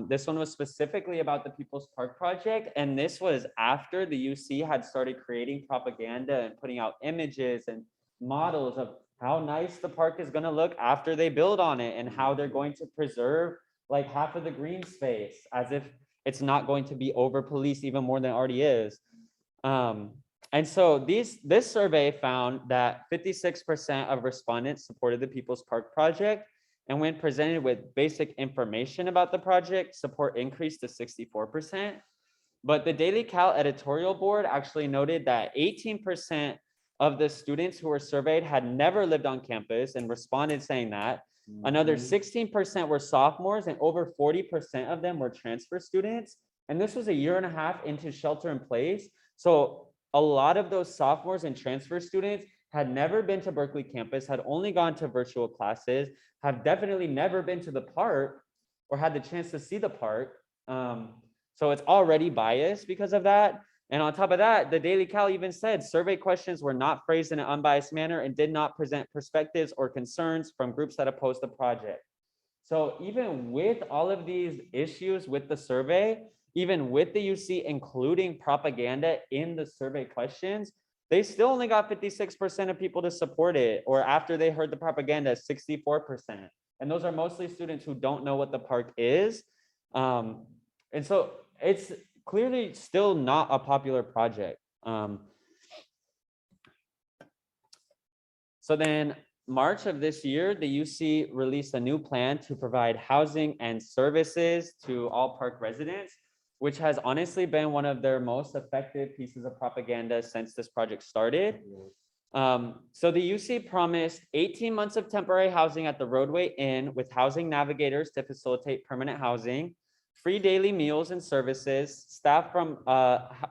This one was specifically about the People's Park project. And this was after the UC had started creating propaganda and putting out images and models of how nice the park is going to look after they build on it and how they're going to preserve like half of the green space as if it's not going to be over policed even more than it already is. And so this survey found that 56% of respondents supported the People's Park project. And when presented with basic information about the project, support increased to 64%. But the Daily Cal editorial board actually noted that 18% of the students who were surveyed had never lived on campus and responded saying that. Another 16% were sophomores and over 40% of them were transfer students. And this was a year and a half into shelter in place. So a lot of those sophomores and transfer students had never been to Berkeley campus, had only gone to virtual classes, have definitely never been to the park or had the chance to see the park. So it's already biased because of that. And on top of that, the Daily Cal even said survey questions were not phrased in an unbiased manner and did not present perspectives or concerns from groups that opposed the project. So even with all of these issues with the survey, even with the UC including propaganda in the survey questions, they still only got 56% of people to support it, or after they heard the propaganda, 64%. And those are mostly students who don't know what the park is. And so it's clearly still not a popular project. So then March of this year, the UC released a new plan to provide housing and services to all park residents, which has honestly been one of their most effective pieces of propaganda since this project started. So the UC promised 18 months of temporary housing at the Roadway Inn with housing navigators to facilitate permanent housing, free daily meals and services, staff from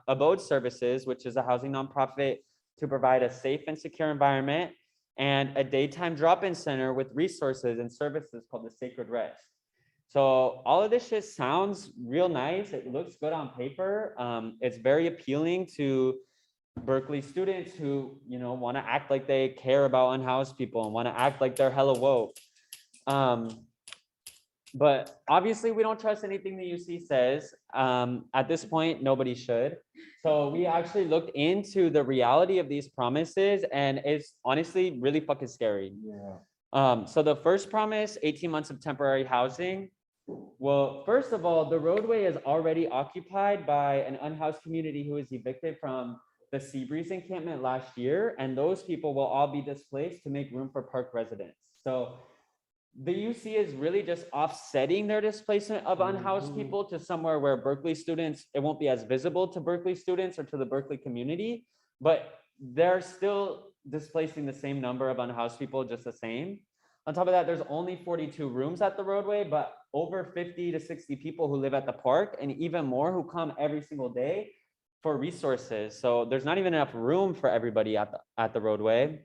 Abode Services, which is a housing nonprofit, to provide a safe and secure environment, and a daytime drop-in center with resources and services called the Sacred Rest. So all of this shit sounds real nice. It looks good on paper. It's very appealing to Berkeley students who, you know, want to act like they care about unhoused people and want to act like they're hella woke. But obviously we don't trust anything the UC says. At this point, nobody should. So we actually looked into the reality of these promises, and it's honestly really fucking scary. Yeah. So the first promise, 18 months of temporary housing. Well, first of all, the roadway is already occupied by an unhoused community who is evicted from the Seabreeze encampment last year, and those people will all be displaced to make room for park residents. So the UC is really just offsetting their displacement of unhoused people to somewhere where Berkeley students, it won't be as visible to Berkeley students or to the Berkeley community, but they're still displacing the same number of unhoused people just the same. On top of that, there's only 42 rooms at the roadway, but over 50 to 60 people who live at the park, and even more who come every single day for resources. So there's not even enough room for everybody at the roadway.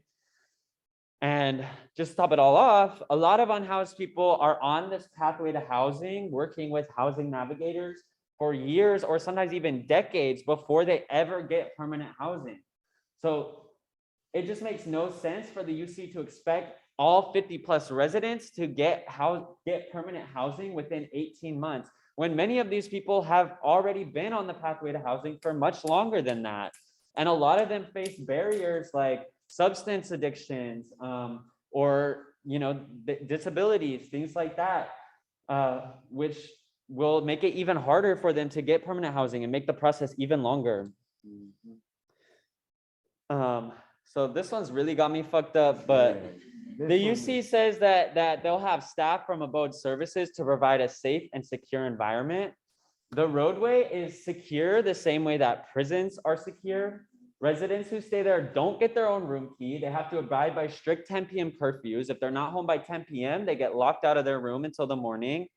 And just to top it all off, a lot of unhoused people are on this pathway to housing, working with housing navigators for years or sometimes even decades before they ever get permanent housing. So it just makes no sense for the UC to expect all 50 plus residents to get permanent housing within 18 months, when many of these people have already been on the pathway to housing for much longer than that. And a lot of them face barriers like substance addictions, or, you know, disabilities, things like that, which will make it even harder for them to get permanent housing and make the process even longer. So this one's really got me fucked up, but the UC says that they'll have staff from Abode Services to provide a safe and secure environment. The roadway is secure the same way that prisons are secure. Residents who stay there don't get their own room key. They have to abide by strict 10 p.m. curfews. If they're not home by 10 p.m., they get locked out of their room until the morning.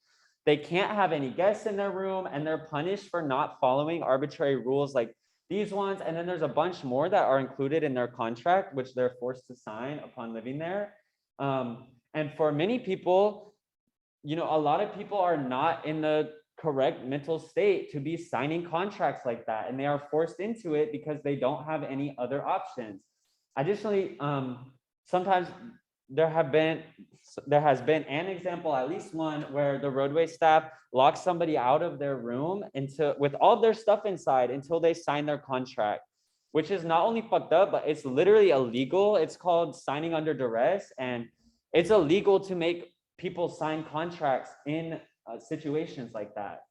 They can't have any guests in their room, and they're punished for not following arbitrary rules like these ones. And then there's a bunch more that are included in their contract, which they're forced to sign upon living there. And for many people, you know, a lot of people are not in the correct mental state to be signing contracts like that, and they are forced into it because they don't have any other options. Additionally, sometimes there has been an example, at least one, where the roadway staff locks somebody out of their room with all their stuff inside until they sign their contract, which is not only fucked up, but it's literally illegal. It's called signing under duress, and it's illegal to make people sign contracts in situations like that.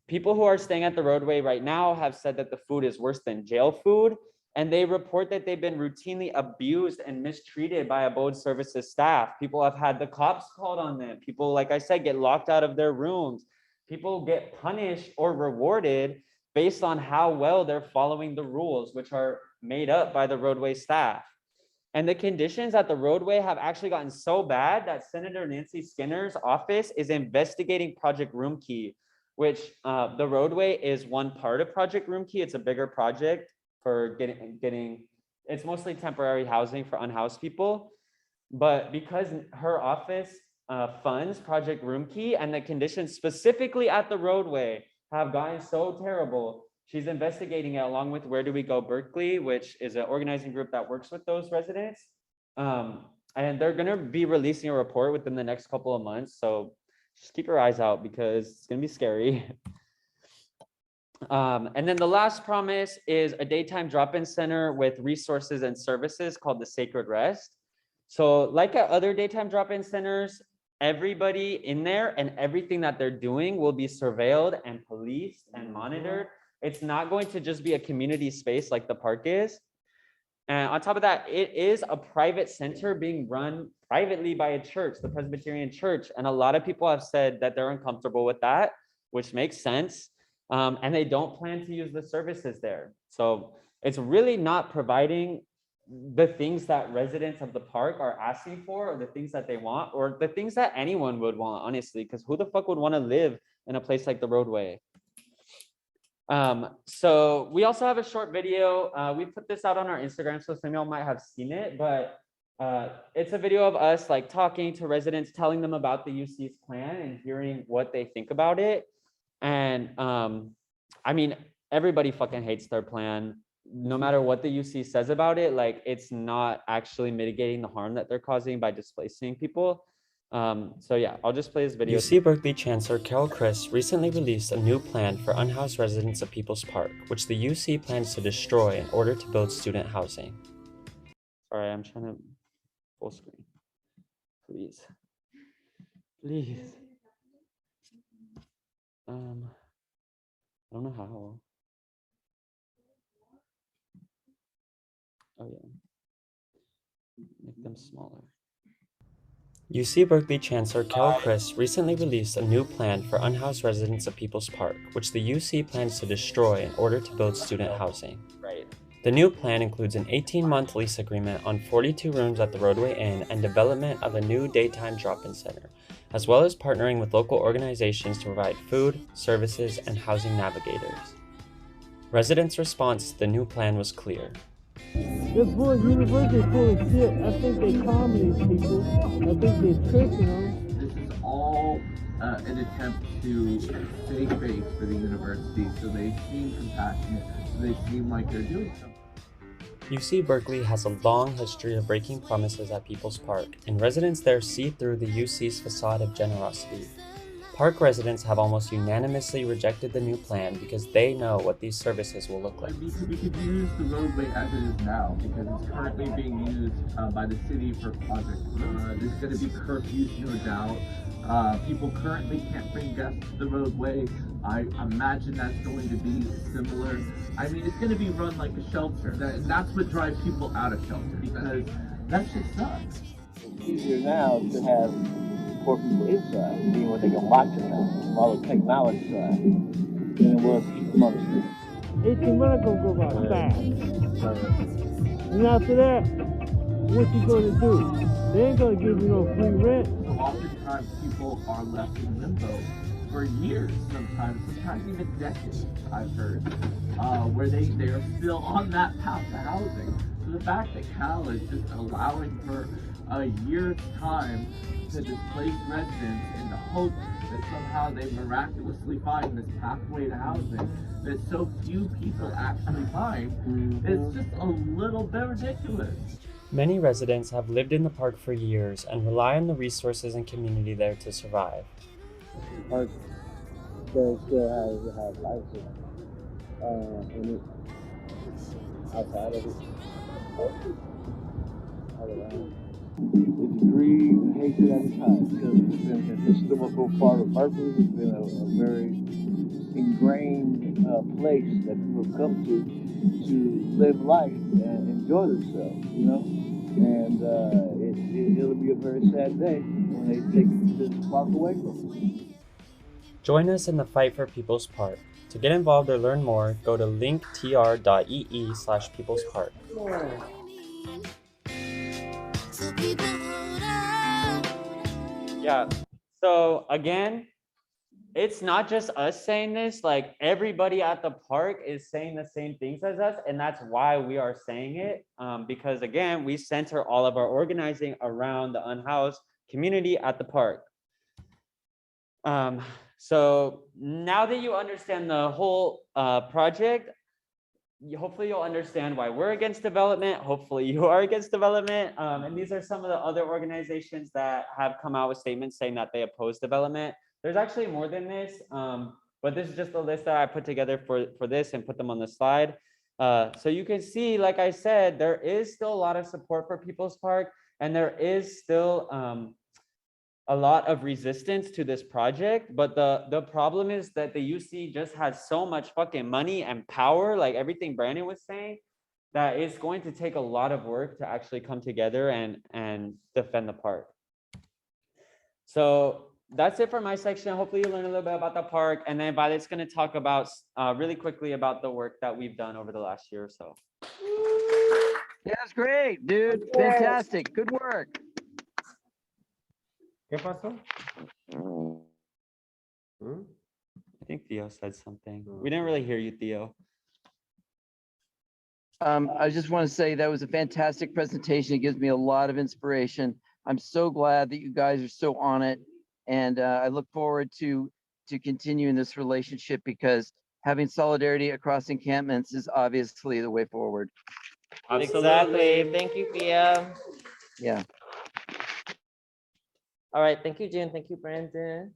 People who are staying at the roadway right now have said that the food is worse than jail food, and they report that they've been routinely abused and mistreated by abode services staff. People have had the cops called on them. People, like I said, get locked out of their rooms. People get punished or rewarded based on how well they're following the rules, which are made up by the roadway staff. And the conditions at the roadway have actually gotten so bad that Senator Nancy Skinner's office is investigating Project Roomkey, which the roadway is one part of Project Roomkey. It's a bigger project for getting, it's mostly temporary housing for unhoused people. But because her office funds Project Roomkey, and the conditions specifically at the roadway have gotten so terrible, she's investigating it along with Where Do We Go Berkeley, which is an organizing group that works with those residents. And they're gonna be releasing a report within the next couple of months. So just keep your eyes out because it's gonna be scary. And then the last promise is a daytime drop-in center with resources and services called the Sacred Rest. So like at other daytime drop-in centers, everybody in there and everything that they're doing will be surveilled and policed and monitored. It's not going to just be a community space like the park is. And on top of that, it is a private center being run privately by a church, the Presbyterian Church. And a lot of people have said that they're uncomfortable with that, which makes sense. And they don't plan to use the services there. So it's really not providing the things that residents of the park are asking for, or the things that they want, or the things that anyone would want, honestly, because who the fuck would want to live in a place like the roadway? So we also have a short video. We put this out on our Instagram, so some of y'all might have seen it, but it's a video of us like talking to residents, telling them about the UC's plan and hearing what they think about it. And I mean, everybody fucking hates their plan. No matter what the UC says about it, like it's not actually mitigating the harm that they're causing by displacing people. So yeah, I'll just play this video. UC Berkeley Chancellor Carol Chris recently released a new plan for unhoused residents of People's Park, which the UC plans to destroy in order to build student housing. Sorry, I'm trying to full screen. Please. Please. I don't know how. Oh yeah. Make them smaller. UC Berkeley Chancellor Carol Chris recently released a new plan for unhoused residents of People's Park, which the UC plans to destroy in order to build student housing. Right. The new plan includes an 18-month lease agreement on 42 rooms at the Roadway Inn and development of a new daytime drop-in center, as well as partnering with local organizations to provide food, services, and housing navigators. Residents' response to the new plan was clear. This university is full of shit. I think they calm these people. I think they're tricking them. This is all an attempt to save face for the university, so they seem compassionate, so they seem like they're doing something. UC Berkeley has a long history of breaking promises at People's Park, and residents there see through the UC's facade of generosity. Park residents have almost unanimously rejected the new plan because they know what these services will look like. We could use the roadway as it is now because it's currently being used by the city for projects. There's going to be curfews, no doubt. People currently can't bring guests to the roadway. I imagine that's going to be similar. I mean, it's going to be run like a shelter. And that's what drives people out of shelter because that shit sucks. It's easier now to have poor people inside, being what they can watch it now, all the technology side, than it was to keep them on the street. 18 months gonna go about fast. And after that, what you gonna do? They ain't gonna give you no free rent. So oftentimes people are left in limbo for years, sometimes even decades, I've heard, where they're still on that path to housing. So the fact that Cal is just allowing for a year's time to displace residents in the hope that somehow they miraculously find this pathway to housing that so few people actually find is just a little bit ridiculous. Many residents have lived in the park for years and rely on the resources and community there to survive. Park still has life in it, outside of it, all around. The degree of hatred at its highest, because it's been a historical part of Berkeley. It's been a very ingrained place that people have come to live life and enjoy themselves, you know. And it'll be a very sad day when they take this park away from us. Join us in the fight for People's Park. To get involved or learn more, go to linktr.ee/peoplespark. Yeah. So again, it's not just us saying this, like everybody at the park is saying the same things as us. And that's why we are saying it. Because again, we center all of our organizing around the unhoused community at the park. So now that you understand the whole project, hopefully you'll understand why we're against development. Hopefully you are against development. And these are some of the other organizations that have come out with statements saying that they oppose development. There's actually more than this, but this is just a list that I put together for this and put them on the slide. So you can see, like I said, there is still a lot of support for People's Park, and there is still a lot of resistance to this project. But the problem is that the UC just has so much fucking money and power, like everything Brandon was saying, that it's going to take a lot of work to actually come together and defend the park. So that's it for my section. Hopefully you learn a little bit about the park, and then Violet's going to talk about really quickly about the work that we've done over the last year or so. Yeah, that's great, dude. Fantastic. Good work. ¿Qué pasó? I think Theo said something. We didn't really hear you, Theo. I just want to say that was a fantastic presentation. It gives me a lot of inspiration. I'm so glad that you guys are so on it. And I look forward to continuing this relationship, because having solidarity across encampments is obviously the way forward. Exactly. Thank you, Thea. Yeah. All right. Thank you, June. Thank you, Brandon.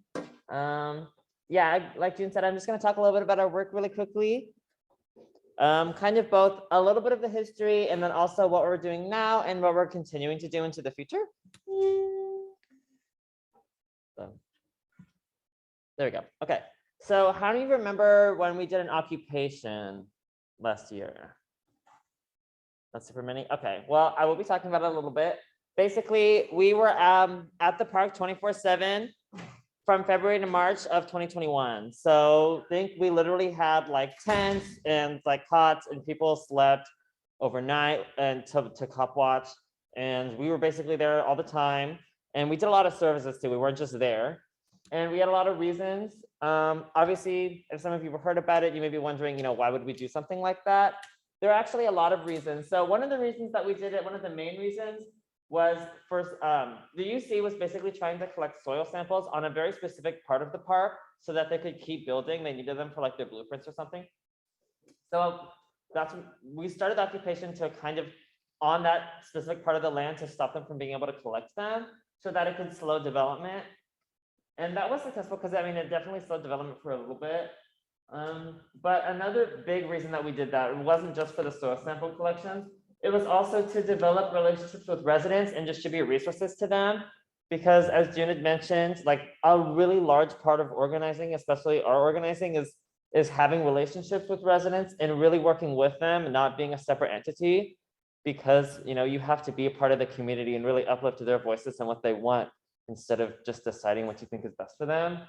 Yeah, like June said, I'm just going to talk a little bit about our work really quickly. Kind of both a little bit of the history, and then also what we're doing now and what we're continuing to do into the future. So, there we go. Okay. So how do you remember when we did an occupation last year? Not super many. Okay. Well, I will be talking about it a little bit. Basically, we were at the park 24/7 from February to March of 2021. So I think we literally had like tents and like cots, and people slept overnight and to cop watch. And we were basically there all the time. And we did a lot of services too. We weren't just there. And we had a lot of reasons. Obviously, if some of you have heard about it, you may be wondering, why would we do something like that? There are actually a lot of reasons. So one of the reasons that we did it, one of the main reasons, was first, the UC was basically trying to collect soil samples on a very specific part of the park so that they could keep building. They needed them for like their blueprints or something. So we started the occupation to kind of on that specific part of the land to stop them from being able to collect them so that it could slow development. And that was successful because it definitely slowed development for a little bit. But another big reason that we did that, it wasn't just for the soil sample collections. It was also to develop relationships with residents and distribute resources to them. Because as June had mentioned, like a really large part of organizing, especially our organizing, is having relationships with residents and really working with them and not being a separate entity. Because you have to be a part of the community and really uplift their voices and what they want instead of just deciding what you think is best for them.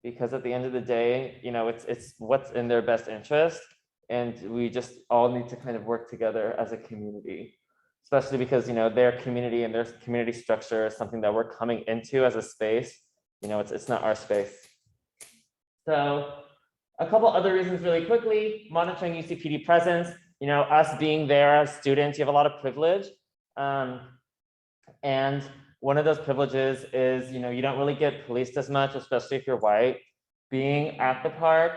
Because at the end of the day, it's what's in their best interest. And we just all need to kind of work together as a community, especially because, their community and their community structure is something that we're coming into as a space. It's not our space. So a couple other reasons really quickly: monitoring UCPD presence, us being there as students, you have a lot of privilege. And one of those privileges is, you don't really get policed as much, especially if you're white, being at the park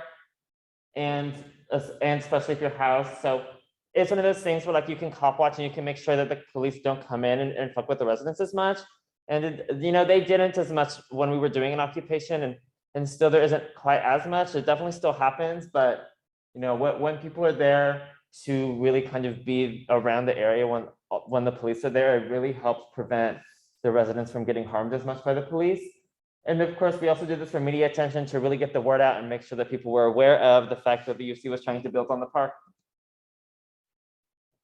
and especially if you're housed. So it's one of those things where like you can cop watch and you can make sure that the police don't come in and fuck with the residents as much. And they didn't as much when we were doing an occupation, and still there isn't quite as much. It definitely still happens, but when people are there to really kind of be around the area when the police are there, it really helps prevent the residents from getting harmed as much by the police. And of course, we also did this for media attention to really get the word out and make sure that people were aware of the fact that the UC was trying to build on the park.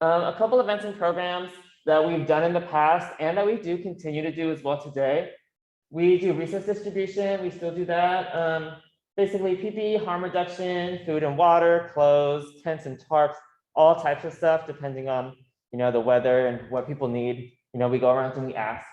A couple events and programs that we've done in the past and that we do continue to do as well today. We do resource distribution, we still do that. Basically PPE, harm reduction, food and water, clothes, tents and tarps, all types of stuff depending on the weather and what people need. We go around and we ask.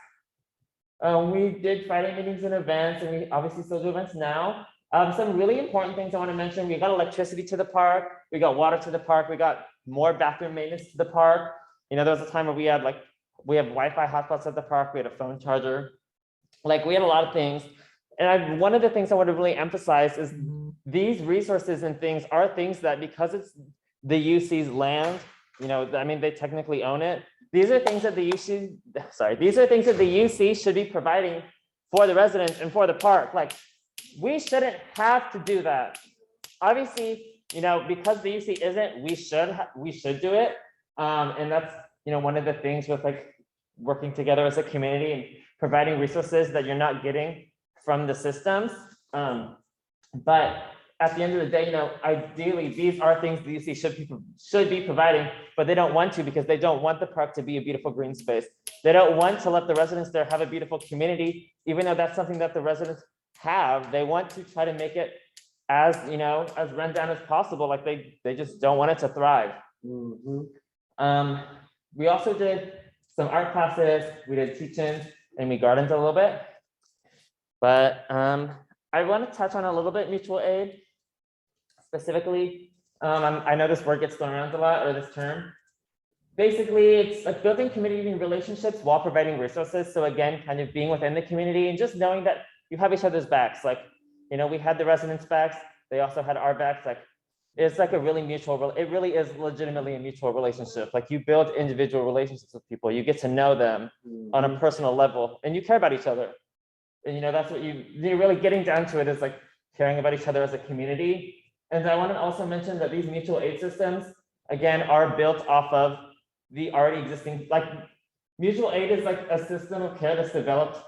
We did Friday meetings and events, and we obviously still do events now. Some really important things I want to mention: we got electricity to the park, we got water to the park, we got more bathroom maintenance to the park. There was a time where we have Wi-Fi hotspots at the park, we had a phone charger, we had a lot of things. And one of the things I want to really emphasize is these resources and things are things that, because it's the UC's land, they technically own it. These are things that the UC should be providing for the residents and for the park. We shouldn't have to do that. Obviously, because the UC isn't, we should do it. And that's, one of the things with working together as a community and providing resources that you're not getting from the systems. But at the end of the day, ideally, these are things the UC should be providing, but they don't want to because they don't want the park to be a beautiful green space. They don't want to let the residents there have a beautiful community, even though that's something that the residents have. They want to try to make it as as run down as possible. They just don't want it to thrive. We also did some art classes. We did teach-ins and we gardened a little bit. But I want to touch on a little bit mutual aid. Specifically, I know this word gets thrown around a lot, or this term. Basically, it's like building community relationships while providing resources. So again, kind of being within the community and just knowing that you have each other's backs. We had the residents' backs. They also had our backs. It's a really mutual, it really is legitimately a mutual relationship. You build individual relationships with people. You get to know them on a personal level and you care about each other. And that's what you're really getting down to it, is caring about each other as a community. And I want to also mention that these mutual aid systems, again, are built off of the already existing, mutual aid is a system of care that's developed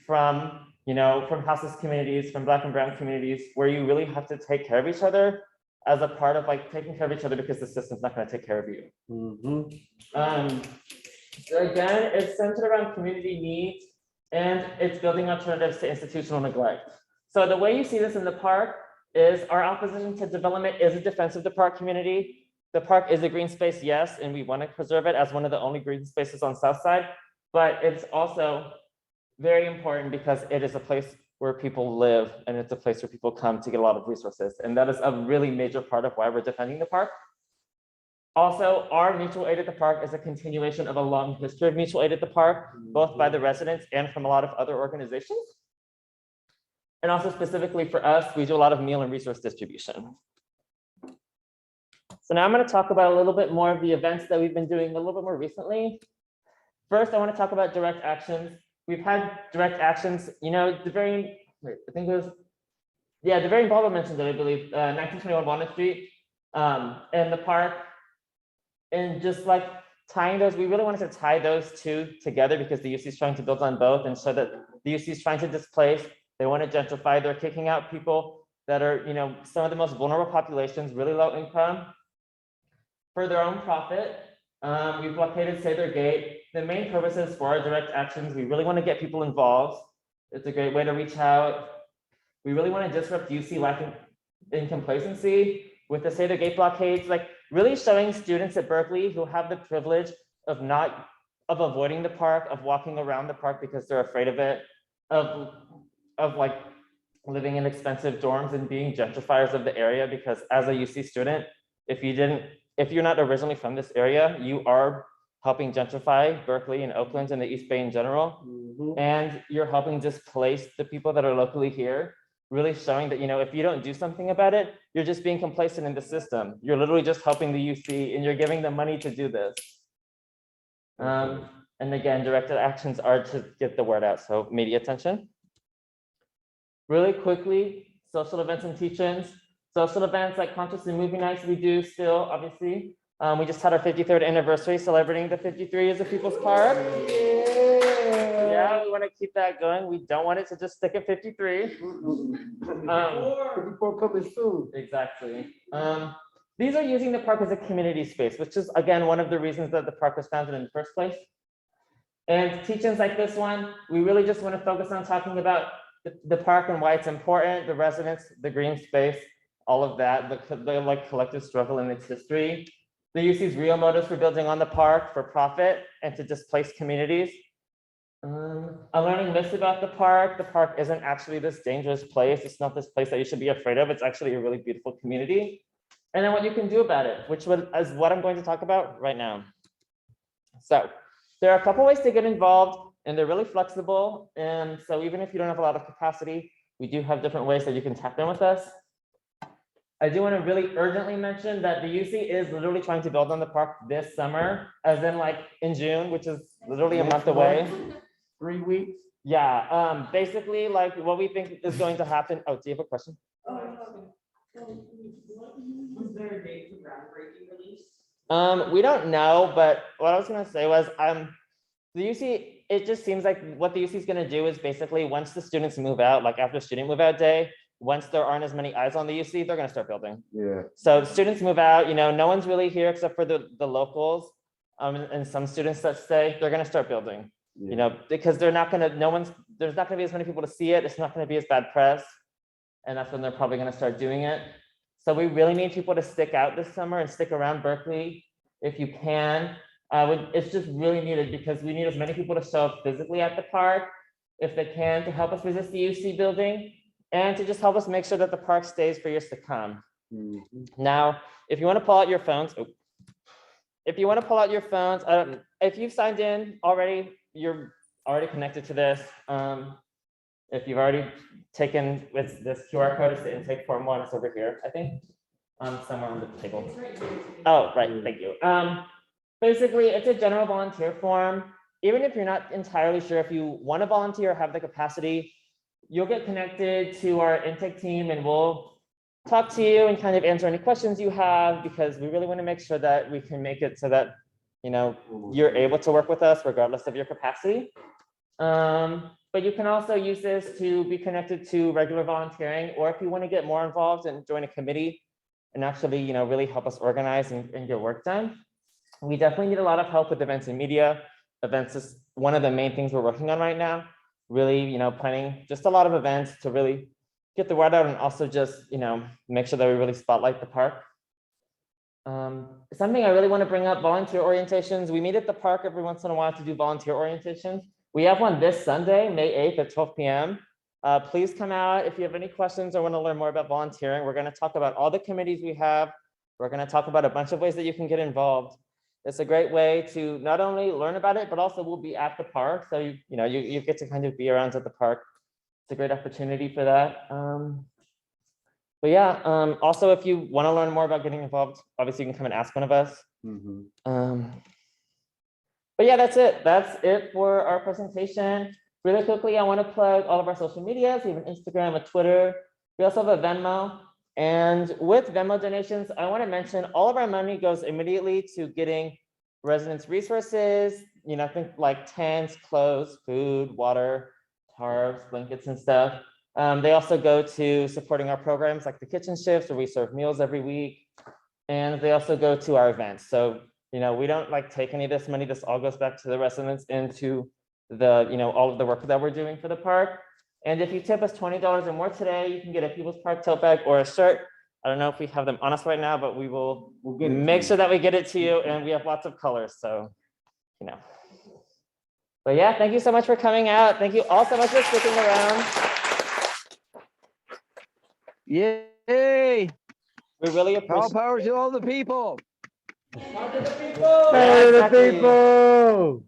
from, from houseless communities, from Black and brown communities, where you really have to take care of each other as a part of taking care of each other because the system's not going to take care of you. So again, it's centered around community needs and it's building alternatives to institutional neglect. So the way you see this in the park is our opposition to development is a defense of the park community. The park is a green space, yes, and we want to preserve it as one of the only green spaces on South Side, but it's also very important because it is a place where people live and it's a place where people come to get a lot of resources. And that is a really major part of why we're defending the park. Also, our mutual aid at the park is a continuation of a long history of mutual aid at the park, both by the residents and from a lot of other organizations. And also specifically for us, we do a lot of meal and resource distribution. So now I'm going to talk about a little bit more of the events that we've been doing a little bit more recently. First, I want to talk about direct actions. We've had direct actions, the very involvement mentioned it, I believe, 1921 Walnut Street and the park. And just tying those, we really wanted to tie those two together because the UC is trying to build on both and so that the UC is trying to displace, they want to gentrify, they're kicking out people that are, some of the most vulnerable populations, really low income, for their own profit. We blockaded Say Their Gate. The main purposes for our direct actions, we really want to get people involved. It's a great way to reach out. We really want to disrupt UC life in complacency with the Say Their Gate blockades, really showing students at Berkeley who have the privilege of avoiding the park, of walking around the park because they're afraid of it, of living in expensive dorms and being gentrifiers of the area, because as a UC student, if you're not originally from this area, you are helping gentrify Berkeley and Oakland and the East Bay in general. And you're helping displace the people that are locally here, really showing that, if you don't do something about it, you're just being complacent in the system. You're literally just helping the UC and you're giving them money to do this. And again, directed actions are to get the word out. So media attention. Really quickly, social events and teach-ins. Social events like concerts and movie nights, we do still, obviously. We just had our 53rd anniversary celebrating the 53 years of People's Park. Yeah, we want to keep that going. We don't want it to just stick at 53. 54 coming soon. Exactly. These are using the park as a community space, which is, again, one of the reasons that the park was founded in the first place. And teach-ins like this one, we really just want to focus on talking about the park and why it's important, the residents, the green space, all of that, the like collective struggle in its history. The UC's real motives for building on the park for profit and to displace communities. Learning myths about the park. The park isn't actually this dangerous place. It's not this place that you should be afraid of. It's actually a really beautiful community. And then what you can do about it, which is what I'm going to talk about right now. So there are a couple ways to get involved, and they're really flexible. And so even if you don't have a lot of capacity, we do have different ways that you can tap in with us. I do want to really urgently mention that the UC is literally trying to build on the park this summer, as in like in June, which is literally a month away. 3 weeks. Yeah, basically like what we think is going to happen. Oh, do you have a question? Was there a date for groundbreaking release? We don't know, but what I was gonna say was the UC, it just seems like what the UC is gonna do is basically once the students move out, like after student move out day, once there aren't as many eyes on the UC, they're gonna start building. Yeah. So the students move out, no one's really here except for the locals, and some students that stay, they're gonna start building. Because there's not gonna be as many people to see it. It's not gonna be as bad press. And that's when they're probably gonna start doing it. So we really need people to stick out this summer and stick around Berkeley if you can. It's just really needed because we need as many people to show up physically at the park if they can to help us resist the UC building and to just help us make sure that the park stays for years to come. Now, if you want to pull out your phones, if you've signed in already, you're already connected to this. If you've already taken with this QR code, it's the intake form one, it's over here, I think, somewhere on the table. Oh, right, thank you. Basically, it's a general volunteer form. Even if you're not entirely sure if you want to volunteer or have the capacity, you'll get connected to our intake team and we'll talk to you and kind of answer any questions you have because we really want to make sure that we can make it so that you're able to work with us regardless of your capacity. But you can also use this to be connected to regular volunteering, or if you want to get more involved and join a committee and actually, really help us organize and get work done. We definitely need a lot of help with events and media. Events is one of the main things we're working on right now. Really, planning just a lot of events to really get the word out and also just, make sure that we really spotlight the park. Something I really want to bring up, volunteer orientations. We meet at the park every once in a while to do volunteer orientations. We have one this Sunday, May 8th at 12 p.m. Please come out if you have any questions or want to learn more about volunteering. We're going to talk about all the committees we have. We're going to talk about a bunch of ways that you can get involved. It's a great way to not only learn about it, but also we'll be at the park. So, you get to kind of be around at the park. It's a great opportunity for that. But yeah, also, if you want to learn more about getting involved, obviously you can come and ask one of us. But yeah, that's it. That's it for our presentation. Really quickly, I want to plug all of our social medias. We have an Instagram, a Twitter. We also have a Venmo. And with Venmo donations, I want to mention all of our money goes immediately to getting residents resources, I think like tents, clothes, food, water, tarps, blankets, and stuff. They also go to supporting our programs like the kitchen shifts where we serve meals every week. And they also go to our events. So, we don't take any of this money. This all goes back to the residents and to the, all of the work that we're doing for the park. And if you tip us $20 or more today, you can get a People's Park tote bag or a shirt. I don't know if we have them on us right now, but we'll make sure that we get it to you. And we have lots of colors. So, But yeah, thank you so much for coming out. Thank you all so much for sticking around. Yay! We really appreciate All power to all the people. Power to the people!